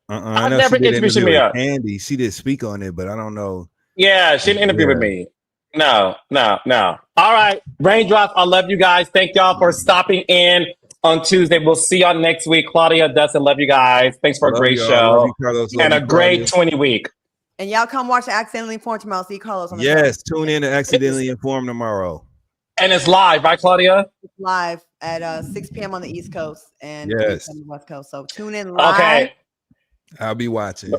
I never interviewed Shamea. Andy, she did speak on it, but I don't know. Yeah, she didn't interview with me. No. All right, Raindrops, I love you guys. Thank y'all for stopping in on Tuesday. We'll see y'all next week. Claudia, Dustin, love you guys. Thanks for a great show. And a great 20 week. And y'all come watch Accidentally Informed tomorrow. See Carlos on the show. Tune in to Accidentally Informed tomorrow. And it's live, right, Claudia? It's live at 6 p.m. on the East Coast and 8 p.m. on the West Coast. So tune in live. Okay. I'll be watching.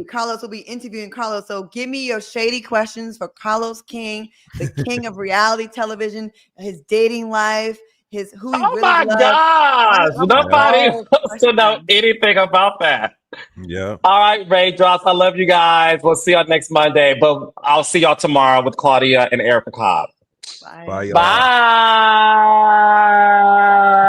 Carlos will be interviewing Carlos. So give me your shady questions for Carlos King, the king of reality television, his dating life, his who he really loves. Gosh! Nobody wants to know anything about that. Yeah. All right, Raindrops. I love you guys. We'll see y'all next Monday, but I'll see y'all tomorrow with Claudia and Erica Cobb. Bye. Bye.